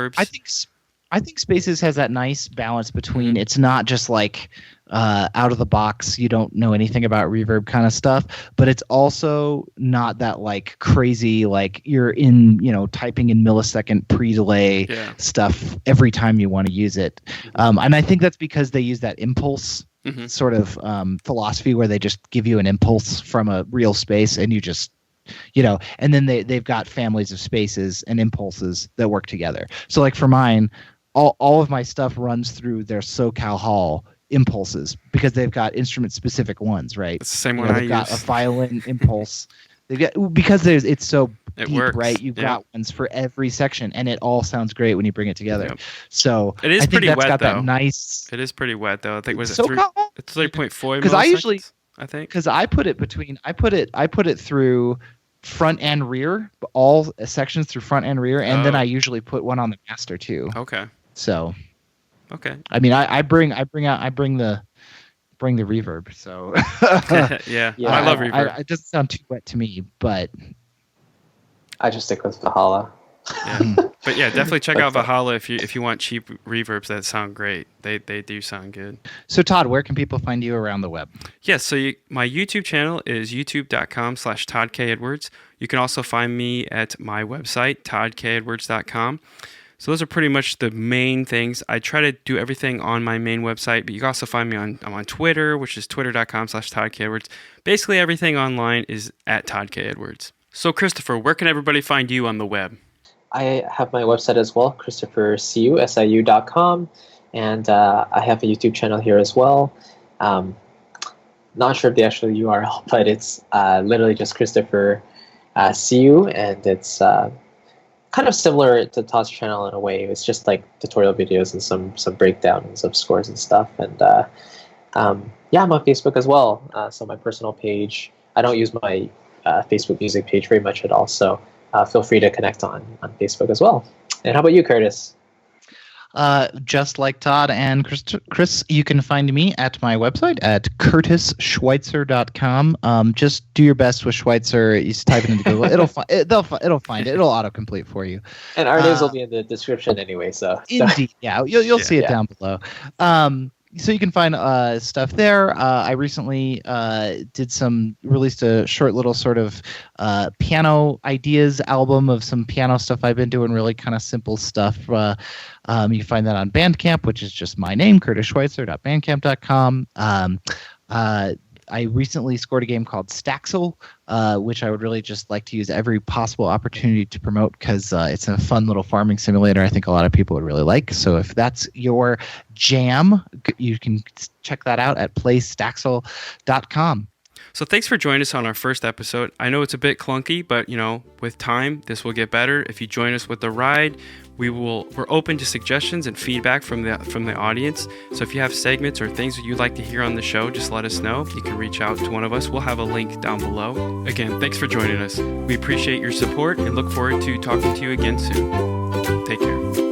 Speaker 3: I think Spaces has that nice balance between it's not just like out of the box, you don't know anything about reverb kind of stuff, but it's also not that like crazy, like you're in, typing in millisecond pre-delay stuff every time you want to use it. And I think that's because they use that impulse sort of philosophy where they just give you an impulse from a real space and you just and then they've got families of spaces and impulses that work together. So like for mine, all of my stuff runs through their SoCal Hall impulses because they've got instrument specific ones, right?
Speaker 2: It's the same one I use.
Speaker 3: They've got a violin impulse. Because it's so
Speaker 2: It
Speaker 3: deep,
Speaker 2: works.
Speaker 3: right? You've
Speaker 2: Yeah.
Speaker 3: got ones for every section, and it all sounds great when you bring it together.
Speaker 2: Yep.
Speaker 3: So
Speaker 2: It is
Speaker 3: I think
Speaker 2: pretty
Speaker 3: that's
Speaker 2: wet,
Speaker 3: got
Speaker 2: though.
Speaker 3: that nice.
Speaker 2: It is pretty wet though. I think was it
Speaker 3: So
Speaker 2: 3.4
Speaker 3: 'cause I usually-
Speaker 2: milliseconds, I think.
Speaker 3: Because I put it through front and rear, all sections through front and rear, and then
Speaker 2: Oh.
Speaker 3: I usually put one on the master too.
Speaker 2: Okay.
Speaker 3: So
Speaker 2: Okay.
Speaker 3: I mean, I bring the reverb. So
Speaker 2: Yeah.
Speaker 4: Yeah,
Speaker 2: I love reverb.
Speaker 3: it doesn't sound too wet to me, but
Speaker 4: I just stick with Valhalla.
Speaker 2: Yeah. But yeah, definitely check
Speaker 4: Like
Speaker 2: out
Speaker 4: that.
Speaker 2: Valhalla if you want cheap reverbs that sound great. They do sound good.
Speaker 3: so Todd, where can people find you around the web?
Speaker 2: Yes, so my YouTube channel is youtube.com/Todd K. Edwards. You can also find me at my website, toddkedwards.com. So those are pretty much the main things. I try to do everything on my main website, but you can also find me I'm on Twitter, which is twitter.com/Todd K. Edwards. Basically, everything online is at Todd K. Edwards. So Christopher, where can everybody find you on the web?
Speaker 4: I have my website as well, ChristopherCU.com, and I have a YouTube channel here as well. Not sure of the actual URL, but it's literally just Christopher CU, and it's kind of similar to Todd's channel in a way. It's just like tutorial videos and some breakdowns of scores and stuff. And yeah, I'm on Facebook as well. So my personal page, I don't use my Facebook music page very much at all. So feel free to connect on Facebook as well. And how about you, Curtis?
Speaker 3: Just like Todd and Chris, you can find me at my website at curtisschweitzer.com. Just do your best with Schweitzer. You just type it into Google. It'll find it. It'll autocomplete for you.
Speaker 4: And our names will be in the description anyway. So
Speaker 3: Indeed, yeah, you'll see it
Speaker 4: Yeah.
Speaker 3: down below. So you can find stuff there. I recently released a short little sort of piano ideas album of some piano stuff I've been doing, really kind of simple stuff. You can find that on Bandcamp, which is just my name, curtisschweitzer.bandcamp.com. I recently scored a game called Staxel, which I would really just like to use every possible opportunity to promote because it's a fun little farming simulator I think a lot of people would really like. So if that's your jam, you can check that out at playstaxel.com.
Speaker 2: So thanks for joining us on our first episode. I know it's a bit clunky, but with time, this will get better. If you join us with the ride, we're open to suggestions and feedback from the audience. So if you have segments or things that you'd like to hear on the show, just let us know. You can reach out to one of us. We'll have a link down below. Again, thanks for joining us. We appreciate your support and look forward to talking to you again soon. Take care.